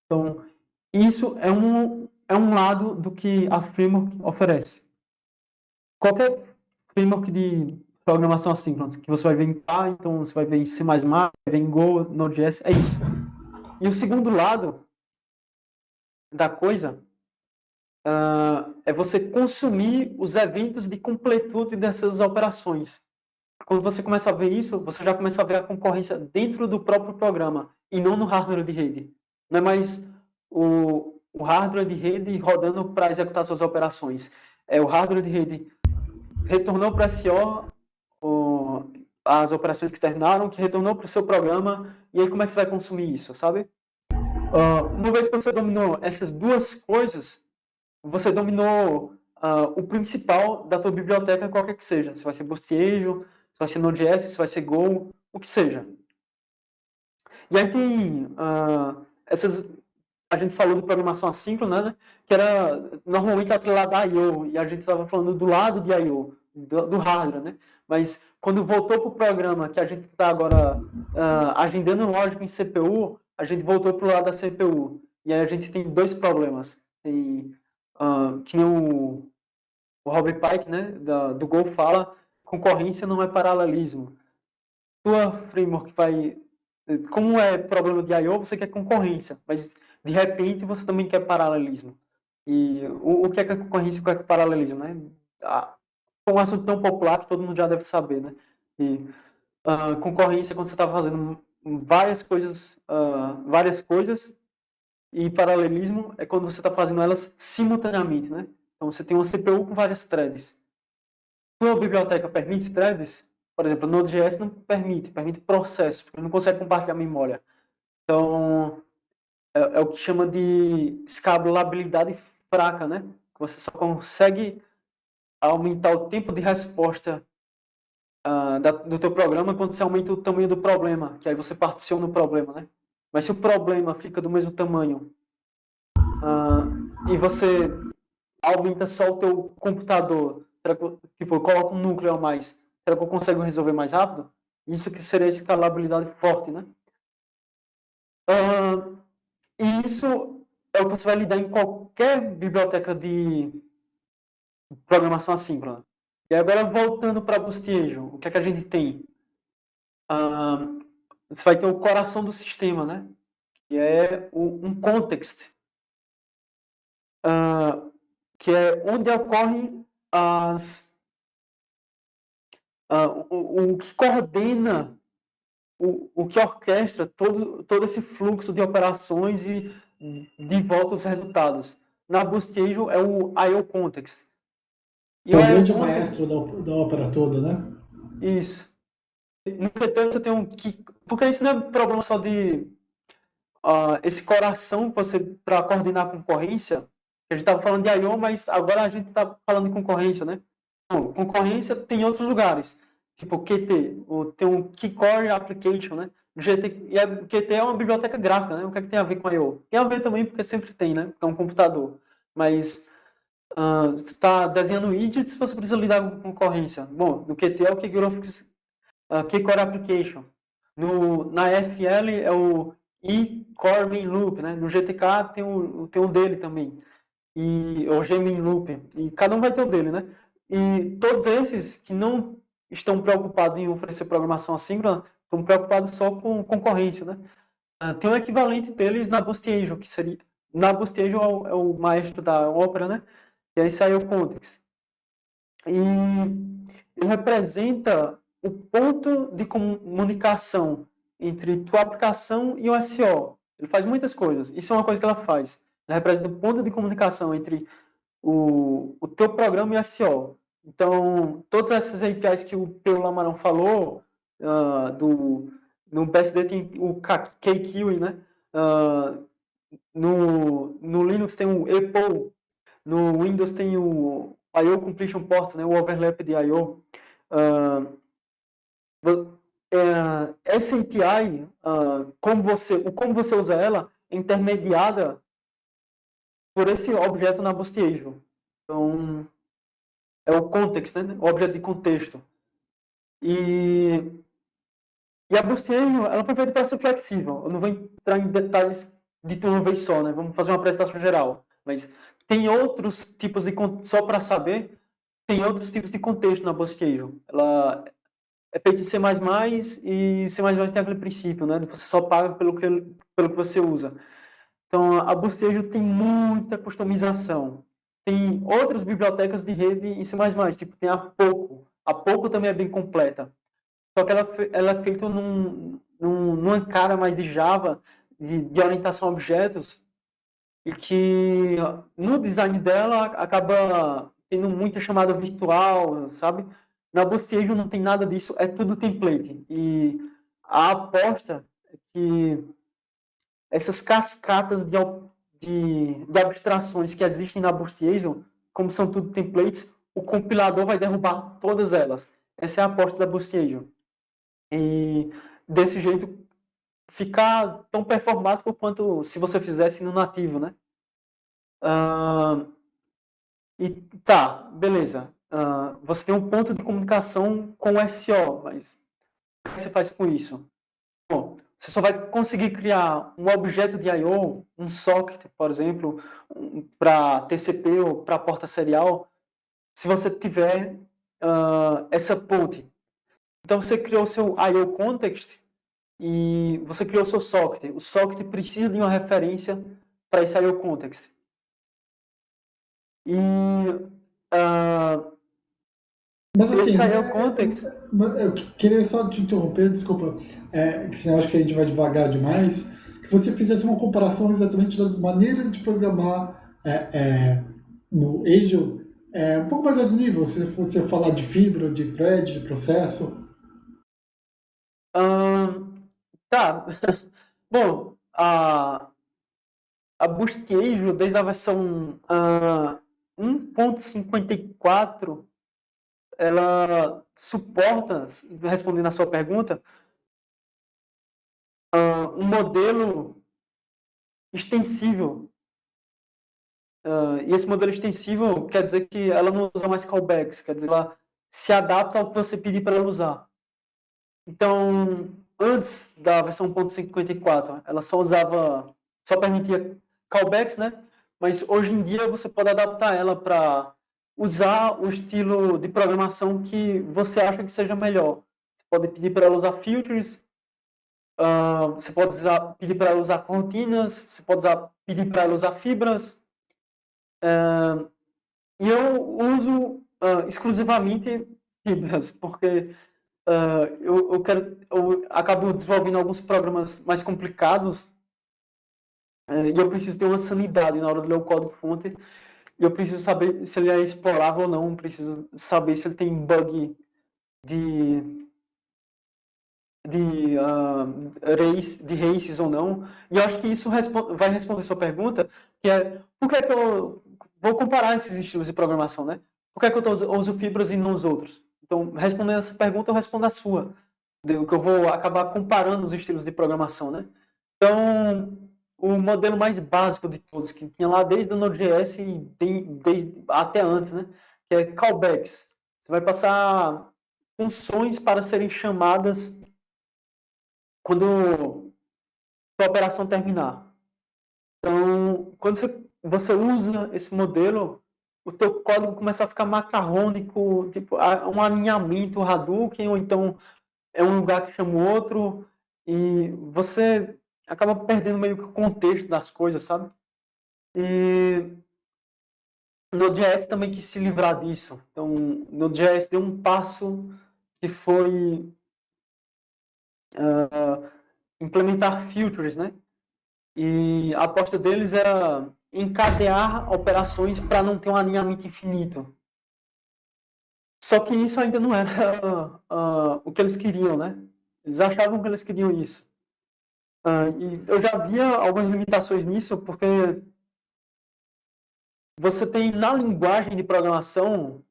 Então, isso é um lado do que a framework oferece. Qualquer framework de programação assíncrona que você vai ver em Python, então você vai ver em C++, vai ver em Go, Node.js, é isso. E o segundo lado da coisa é você consumir os eventos de completude dessas operações. Quando você começa a ver isso, você já começa a ver a concorrência dentro do próprio programa e não no hardware de rede. Não é mais o hardware de rede rodando para executar suas operações. É o hardware de rede retornou para SO as operações que terminaram, que retornou para o seu programa, e aí como é que você vai consumir isso, sabe? Uma vez que você dominou essas duas coisas, você dominou o principal da tua biblioteca, qualquer que seja. Se vai ser Boostagel, se vai ser Node.js, se vai ser Go, o que seja. E aí tem essas... A gente falou de programação assíncrona, né? Que era normalmente atrelada a I/O, e a gente estava falando do lado de I/O, do hardware, né? Mas quando voltou para o programa, que a gente está agora agendando lógica em CPU, a gente voltou para o lado da CPU. E aí a gente tem dois problemas. Tem, que nem o Robbie Pike, né, do Go fala, concorrência não é paralelismo. Tua framework vai... Como é problema de I/O, você quer concorrência, mas de repente você também quer paralelismo. E o que é concorrência e o que é paralelismo, né? É um assunto tão popular que todo mundo já deve saber, né? E concorrência é quando você está fazendo várias coisas, e paralelismo é quando você está fazendo elas simultaneamente, né? Então você tem uma CPU com várias threads. Sua biblioteca permite threads? Por exemplo, o Node.js não permite processos, porque não consegue compartilhar memória. Então, é o que chama de escalabilidade fraca, né? Você só consegue aumentar o tempo de resposta do teu programa quando você aumenta o tamanho do problema, que aí você particiona o problema, né? Mas se o problema fica do mesmo tamanho e você aumenta só o teu computador, tipo, coloca um núcleo a mais, será que eu consigo resolver mais rápido? Isso que seria escalabilidade forte, né? E isso é o que você vai lidar em qualquer biblioteca de programação assíncrona. E agora, voltando para Boostagel, o que é que a gente tem? Você vai ter o coração do sistema, né? Que é um context, que é onde ocorrem o que coordena, o que orquestra todo esse fluxo de operações e de volta aos resultados. Na Boostagel é o I/O Context. E
É
o
o
I/O
grande
Context,
maestro da ópera toda, né?
isso. No entanto, tem porque isso não é problema só de esse coração para coordenar a concorrência. A gente estava falando de I/O, mas agora a gente está falando de concorrência, né? Não, concorrência tem em outros lugares. Tipo Qt, tem um Key Core Application, né? O Qt é uma biblioteca gráfica, né? O que é que tem a ver com I/O? Tem a ver também porque sempre tem, né? Porque é um computador. Mas você está desenhando widgets, você precisa lidar com concorrência. Bom, no Qt é o Key Core Application. Na FL é o E-Core Main Loop, né? No GTK tem o dele também. E o Gmain Loop. E cada um vai ter o dele, né? E todos esses que não estão preocupados em oferecer programação assíncrona estão preocupados só com concorrência, né? Tem um equivalente deles na Bustiage, que seria... Na Bustiage é o maestro da ópera, né? Que é esse IO Context. E ele representa o ponto de comunicação entre tua aplicação e o SEO. Ele faz muitas coisas. Isso é uma coisa que ela faz. Ela representa o ponto de comunicação entre o teu programa e o SEO. Então, todas essas APIs que o Pedro Lamarão falou, no BSD tem o KQi, né? No Linux tem o EPO, no Windows tem o I/O Completion Ports, né? O overlap de I/O. Essa API, como você usa ela, é intermediada por esse objeto na Bustiage. Então, é o context, né? O objeto de contexto. E a Bustiage, ela foi feita para ser flexível. Eu não vou entrar em detalhes de uma vez só, né? Vamos fazer uma apresentação geral. Mas tem outros tipos de... Só para saber, tem outros tipos de contexto na Bustiage. Ela é feita em C++ e C++ tem aquele princípio, né? Você só paga pelo que você usa. Então, a Bustiage tem muita customização. Tem outras bibliotecas de rede em C++, tipo, tem a Poco. A Poco também é bem completa. Só que ela é feita numa cara mais de Java, de orientação a objetos, e que no design dela acaba tendo muita chamada virtual, sabe? Na Bustiage não tem nada disso, é tudo template. E a aposta é que essas cascatas de abstrações que existem na Bustiage, como são tudo templates, o compilador vai derrubar todas elas. Essa é a aposta da Bustiage. E desse jeito ficar tão performático quanto se você fizesse no nativo, né? E tá, beleza. Você tem um ponto de comunicação com o SEO, mas o que você faz com isso? Bom, você só vai conseguir criar um objeto de I/O, um socket, por exemplo, para TCP ou para porta serial, se você tiver essa ponte. Então você criou o seu I/O context e você criou o seu socket. O socket precisa de uma referência para esse I/O context. E
Mas assim,
esse I/O context...
eu queria só te interromper, desculpa, que senão acho que a gente vai devagar demais, que você fizesse uma comparação exatamente das maneiras de programar no Azure, um pouco mais alto nível, se você falar de fibra, de thread, de processo.
Tá. Bom, a Bustiage, desde a versão 1.54, ela suporta, respondendo a sua pergunta, um modelo extensível. E esse modelo extensível quer dizer que ela não usa mais callbacks, quer dizer, ela se adapta ao que você pedir para ela usar. Então, antes da versão 1.54, ela só permitia callbacks, né? Mas hoje em dia você pode adaptar ela para usar o estilo de programação que você acha que seja melhor. Você pode pedir para ela usar filters, você pode pedir para ela usar cortinas, você pode pedir para ela usar fibras. E eu uso exclusivamente fibras, porque eu acabo desenvolvendo alguns programas mais complicados e eu preciso ter uma sanidade na hora de ler o código-fonte. E eu preciso saber se ele é explorável ou não, preciso saber se ele tem bug de races ou não. E eu acho que isso vai responder sua pergunta, que é por que eu vou comparar esses estilos de programação, né? Por que eu uso fibras e não os outros? Então, respondendo essa pergunta, eu respondo a sua, que eu vou acabar comparando os estilos de programação, né? Então, o modelo mais básico de todos, que tinha lá desde o Node.js e desde até antes, né? Que é callbacks. Você vai passar funções para serem chamadas quando a operação terminar. Então, quando você usa esse modelo, o teu código começa a ficar macarrônico, tipo um alinhamento Hadouken, ou então é um lugar que chama o outro, e você acaba perdendo meio que o contexto das coisas, sabe? E Node.js também quis se livrar disso. Então, Node.js deu um passo que foi implementar filters, né? E a aposta deles era encadear operações para não ter um alinhamento infinito. Só que isso ainda não era o que eles queriam, né? Eles achavam que eles queriam isso. E eu já via algumas limitações nisso, porque você tem na linguagem de programação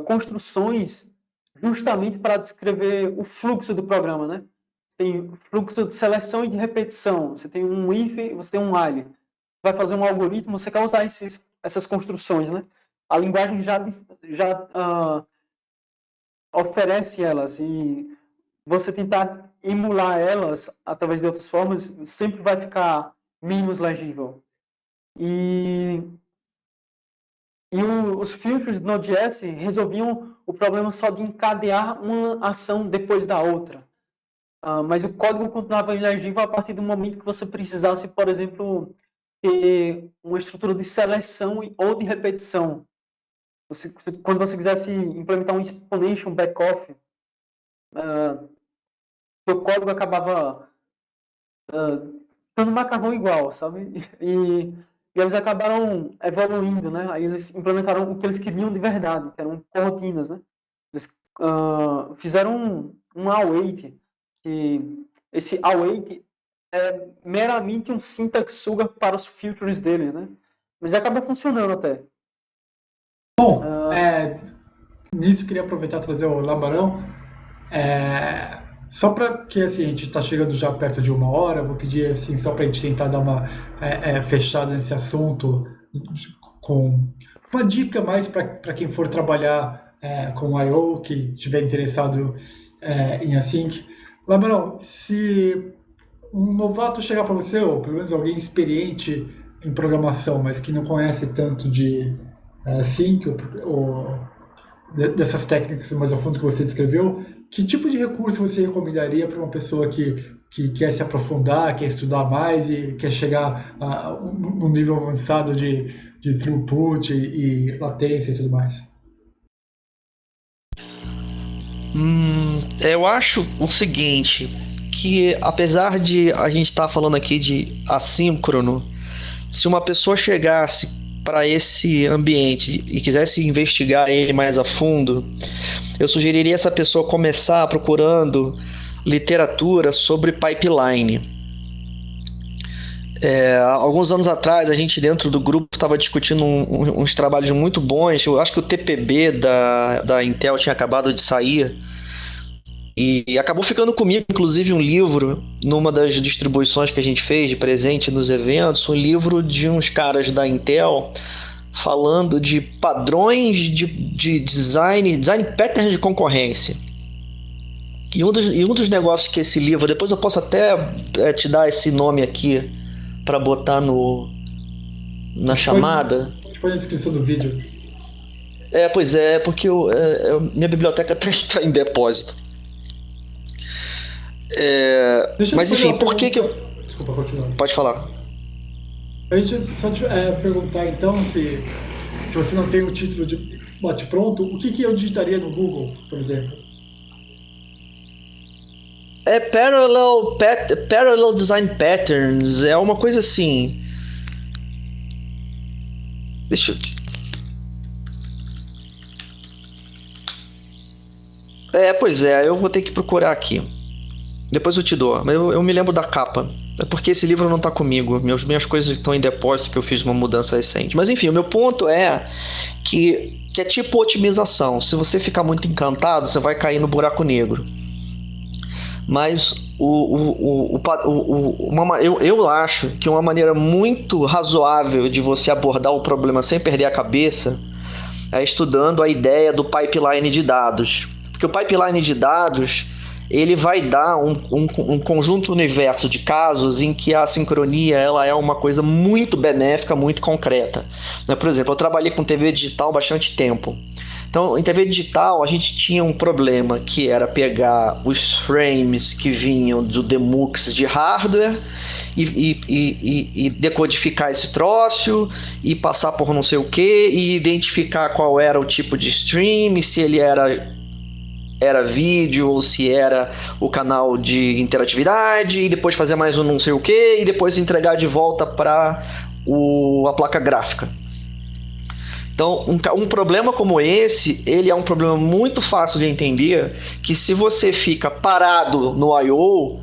construções justamente para descrever o fluxo do programa, né? Você tem fluxo de seleção e de repetição. Você tem um if, você tem um while. Vai fazer um algoritmo, você quer usar essas construções, né? A linguagem já oferece elas, e você tentar emular elas através de outras formas sempre vai ficar menos legível. E os filtros do Node.js resolviam o problema só de encadear uma ação depois da outra. Mas o código continuava ilegível a partir do momento que você precisasse, por exemplo, ter uma estrutura de seleção ou de repetição. Quando você quisesse implementar um exponential backoff, o código acabava ficando macarrão igual, sabe? E eles acabaram evoluindo, né? Aí eles implementaram o que eles queriam de verdade, que eram coroutinas, né? Eles fizeram um await, que esse await é meramente um syntax sugar para os filters deles, né? Mas acaba funcionando até.
Bom, nisso eu queria aproveitar e trazer o Lamarão. Só para que assim, a gente está chegando já perto de 1 hora, vou pedir assim, só para a gente tentar dar uma fechada nesse assunto, com uma dica mais para quem for trabalhar com I/O, que estiver interessado em Async. Lamarão, se um novato chegar para você, ou pelo menos alguém experiente em programação, mas que não conhece tanto de Async ou dessas técnicas mais a fundo que você descreveu, que tipo de recurso você recomendaria para uma pessoa que quer se aprofundar, quer estudar mais e quer chegar num nível avançado de throughput e latência e tudo mais?
Eu acho o seguinte, que apesar de a gente estar falando aqui de assíncrono, se uma pessoa chegasse para esse ambiente e quisesse investigar ele mais a fundo, eu sugeriria essa pessoa começar procurando literatura sobre pipeline. Alguns anos atrás, a gente dentro do grupo estava discutindo uns trabalhos muito bons. Eu acho que o TPB da Intel tinha acabado de sair e acabou ficando comigo, inclusive, um livro numa das distribuições que a gente fez de presente nos eventos, um livro de uns caras da Intel falando de padrões de design pattern de concorrência. E um dos negócios que esse livro, depois eu posso até te dar esse nome aqui para botar na chamada.
Põe na descrição do vídeo.
Pois é, porque minha biblioteca está em depósito. Mas enfim, por que eu...
Desculpa, continua.
Pode falar.
A gente só te perguntar então se você não tem o título de bate-pronto, o que eu digitaria no Google, por exemplo?
Parallel Design Patterns, é uma coisa assim. Deixa eu... Pois é, eu vou ter que procurar aqui. Depois eu te dou, mas eu me lembro da capa. É porque esse livro não tá comigo. Minhas coisas estão em depósito, que eu fiz uma mudança recente. Mas enfim, o meu ponto é que é tipo otimização. Se você ficar muito encantado, você vai cair no buraco negro. Mas eu acho que uma maneira muito razoável de você abordar o problema sem perder a cabeça é estudando a ideia do pipeline de dados. Porque o pipeline de dados, ele vai dar um conjunto universo de casos em que a sincronia ela é uma coisa muito benéfica, muito concreta. Por exemplo, eu trabalhei com TV digital há bastante tempo. Então, em TV digital, a gente tinha um problema que era pegar os frames que vinham do demux de hardware e decodificar esse troço e passar por não sei o que e identificar qual era o tipo de stream, se ele era vídeo ou se era o canal de interatividade, e depois fazer mais um não sei o que e depois entregar de volta para a placa gráfica. Então, um problema como esse, ele é um problema muito fácil de entender, que se você fica parado no I/O,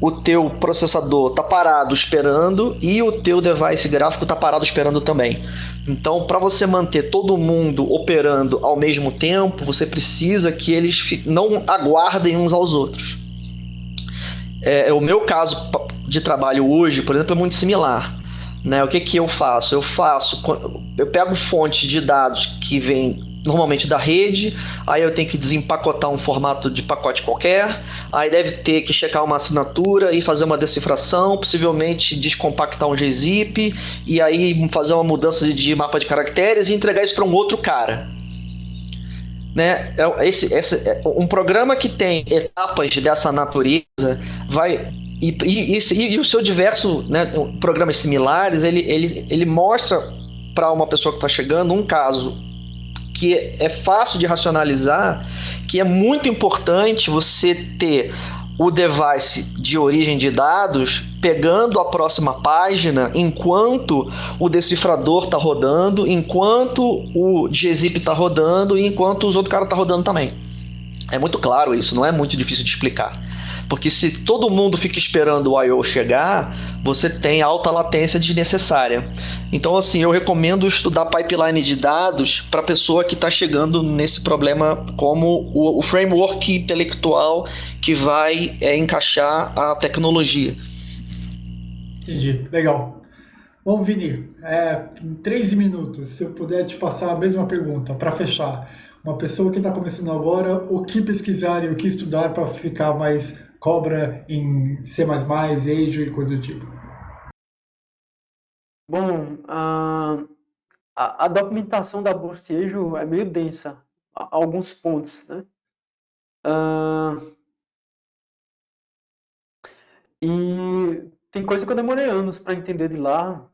o teu processador está parado esperando e o teu device gráfico está parado esperando também. Então, para você manter todo mundo operando ao mesmo tempo, você precisa que eles não aguardem uns aos outros. O meu caso de trabalho hoje, por exemplo, é muito similar. Né? O que eu faço? Eu pego fontes de dados que vêm normalmente da rede, aí eu tenho que desempacotar um formato de pacote qualquer, aí deve ter que checar uma assinatura e fazer uma decifração, possivelmente descompactar um gzip, e aí fazer uma mudança de mapa de caracteres e entregar isso para um outro cara. Né? Um programa que tem etapas dessa natureza vai... E o seu diverso, né, programas similares, ele mostra para uma pessoa que está chegando um caso que é fácil de racionalizar, que é muito importante você ter o device de origem de dados pegando a próxima página enquanto o decifrador está rodando, enquanto o gzip está rodando e enquanto os outros caras estão rodando também. É muito claro isso, não é muito difícil de explicar. Porque se todo mundo fica esperando o I/O chegar, você tem alta latência desnecessária. Então, assim, eu recomendo estudar pipeline de dados para a pessoa que está chegando nesse problema, como o framework intelectual que vai encaixar a tecnologia.
Entendi, legal. Bom, Vini, em 3 minutos, se eu puder te passar a mesma pergunta para fechar. Uma pessoa que está começando agora, o que pesquisar e o que estudar para ficar mais cobra em C++, Azure e coisa do tipo?
Bom, a documentação da Bostejo é meio densa, alguns pontos, né? E tem coisa que eu demorei anos para entender de lá.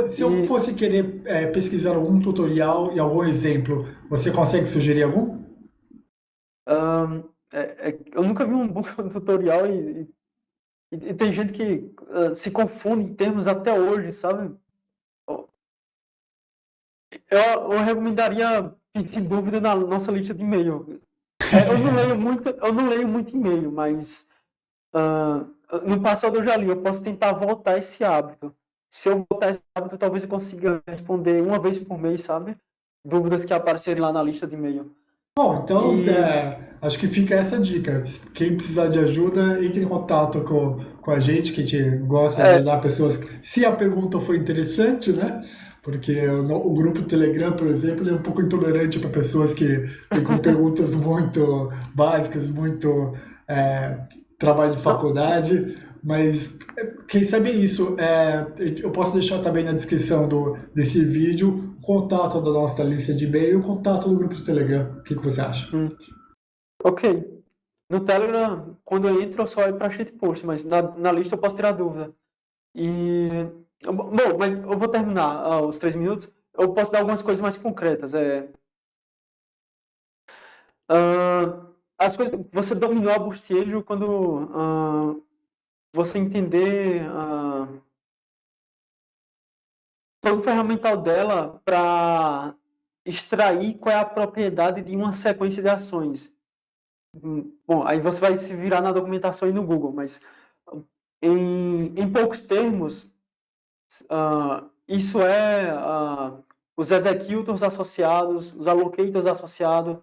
Se eu
E
fosse querer pesquisar algum tutorial e algum exemplo, você consegue sugerir algum?
eu nunca vi um bom tutorial e tem gente que se confunde em termos até hoje, sabe? Eu recomendaria pedir dúvida na nossa lista de e-mail. Eu não leio muito e-mail, mas no passado eu já li. Eu posso tentar voltar esse hábito. Se eu voltar esse hábito, talvez eu consiga responder uma vez por mês, sabe? Dúvidas que aparecerem lá na lista de e-mail.
Bom, então
E
acho que fica essa dica. Quem precisar de ajuda, entre em contato com a gente, que a gente gosta de
é,
ajudar pessoas. Se a pergunta for interessante, né? Porque o grupo Telegram, por exemplo, ele é um pouco intolerante para pessoas que vêm com perguntas muito básicas, muito é, trabalho de
não,
faculdade. Mas quem sabe isso, eu posso deixar também na descrição desse vídeo o contato da nossa lista de e-mail e o contato do grupo do Telegram. O que você acha?
ok. No Telegram, quando eu entro, eu só olho para shitpost, mas na lista eu posso tirar dúvida. E, bom, mas eu vou terminar os 3 minutos. Eu posso dar algumas coisas mais concretas. As coisas, você dominou a Boostiejo quando você entender todo o ferramental dela para extrair qual é a propriedade de uma sequência de ações. Bom, aí você vai se virar na documentação e no Google, mas em poucos termos, isso os executors associados, os allocators associados,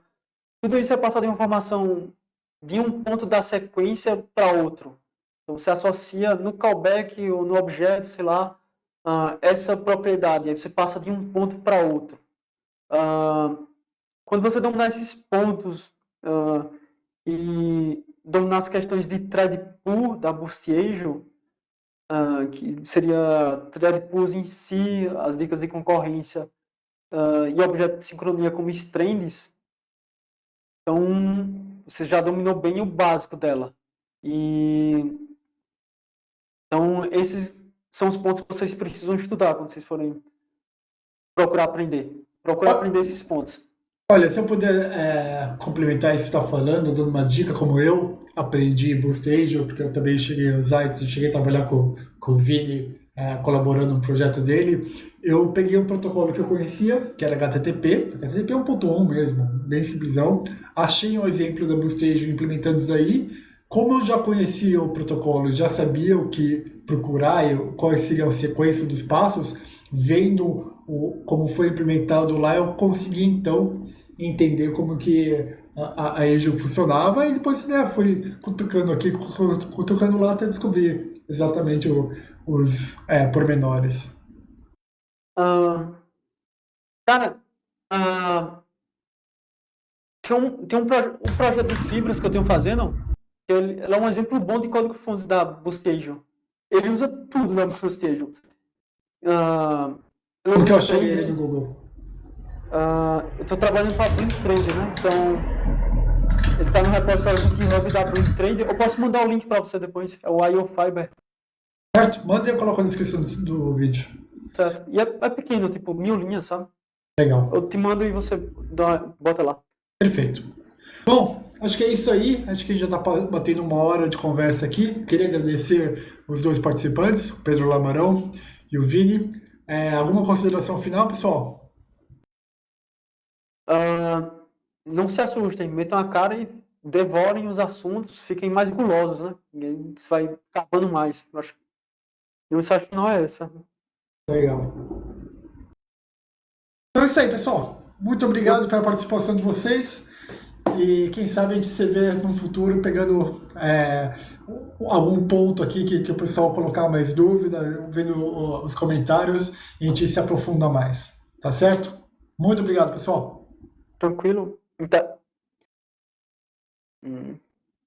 tudo isso é passado informação de um ponto da sequência para outro. Então, você associa no callback ou no objeto, sei lá, essa propriedade, aí você passa de um ponto para outro. Quando você dominar esses pontos e dominar as questões de thread pool da Boostiejo, que seria thread pools em si, as dicas de concorrência, e objetos de sincronia como strings, então você já dominou bem o básico dela. E então esses são os pontos que vocês precisam estudar quando vocês forem procurar aprender. Procurar aprender esses pontos.
Olha, se eu puder complementar isso que você está falando, dando uma dica como eu aprendi Boost Angel, porque eu também cheguei a usar, cheguei a trabalhar com o Vini, colaborando no projeto dele, eu peguei um protocolo que eu conhecia, que era HTTP 1.1 mesmo, bem simplesão, achei um exemplo da Boost Angel implementando isso daí, como eu já conhecia o protocolo, já sabia o que procurar e quais seriam a sequência dos passos, vendo como foi implementado lá, eu consegui então entender como que a Angel funcionava e depois fui cutucando aqui, cutucando lá até descobrir exatamente os pormenores.
Ah, cara, ah, um projeto de fibras que eu tenho fazendo, que ele é um exemplo bom de código-fonte da Boost Angel. Ele usa tudo da Boost Angel.
O que eu achei ele no Google.
Eu estou trabalhando para a Blink Trade, né? Então, ele está no repositório GitHub da Blink Trade. Eu posso mandar o link para você depois. É o IO Fiber.
Certo? Manda e eu coloco na descrição do vídeo.
Certo. E é pequeno, tipo 1000 linhas, sabe?
Legal.
Eu te mando e você bota lá.
Perfeito. Bom, acho que é isso aí. Acho que a gente já está batendo 1 hora de conversa aqui. Queria agradecer os 2 participantes, o Pedro Lamarão e o Vini. Alguma consideração final, pessoal?
Não se assustem, metam a cara e devorem os assuntos, fiquem mais gulosos, né? Isso vai acabando mais. Eu acho. A mensagem final é essa.
Legal. Então é isso aí, pessoal. Muito obrigado pela participação de vocês. E quem sabe a gente se vê no futuro pegando algum ponto aqui que o pessoal colocar mais dúvida, vendo os comentários e a gente se aprofunda mais. Tá certo? Muito obrigado, pessoal.
Tranquilo? Então.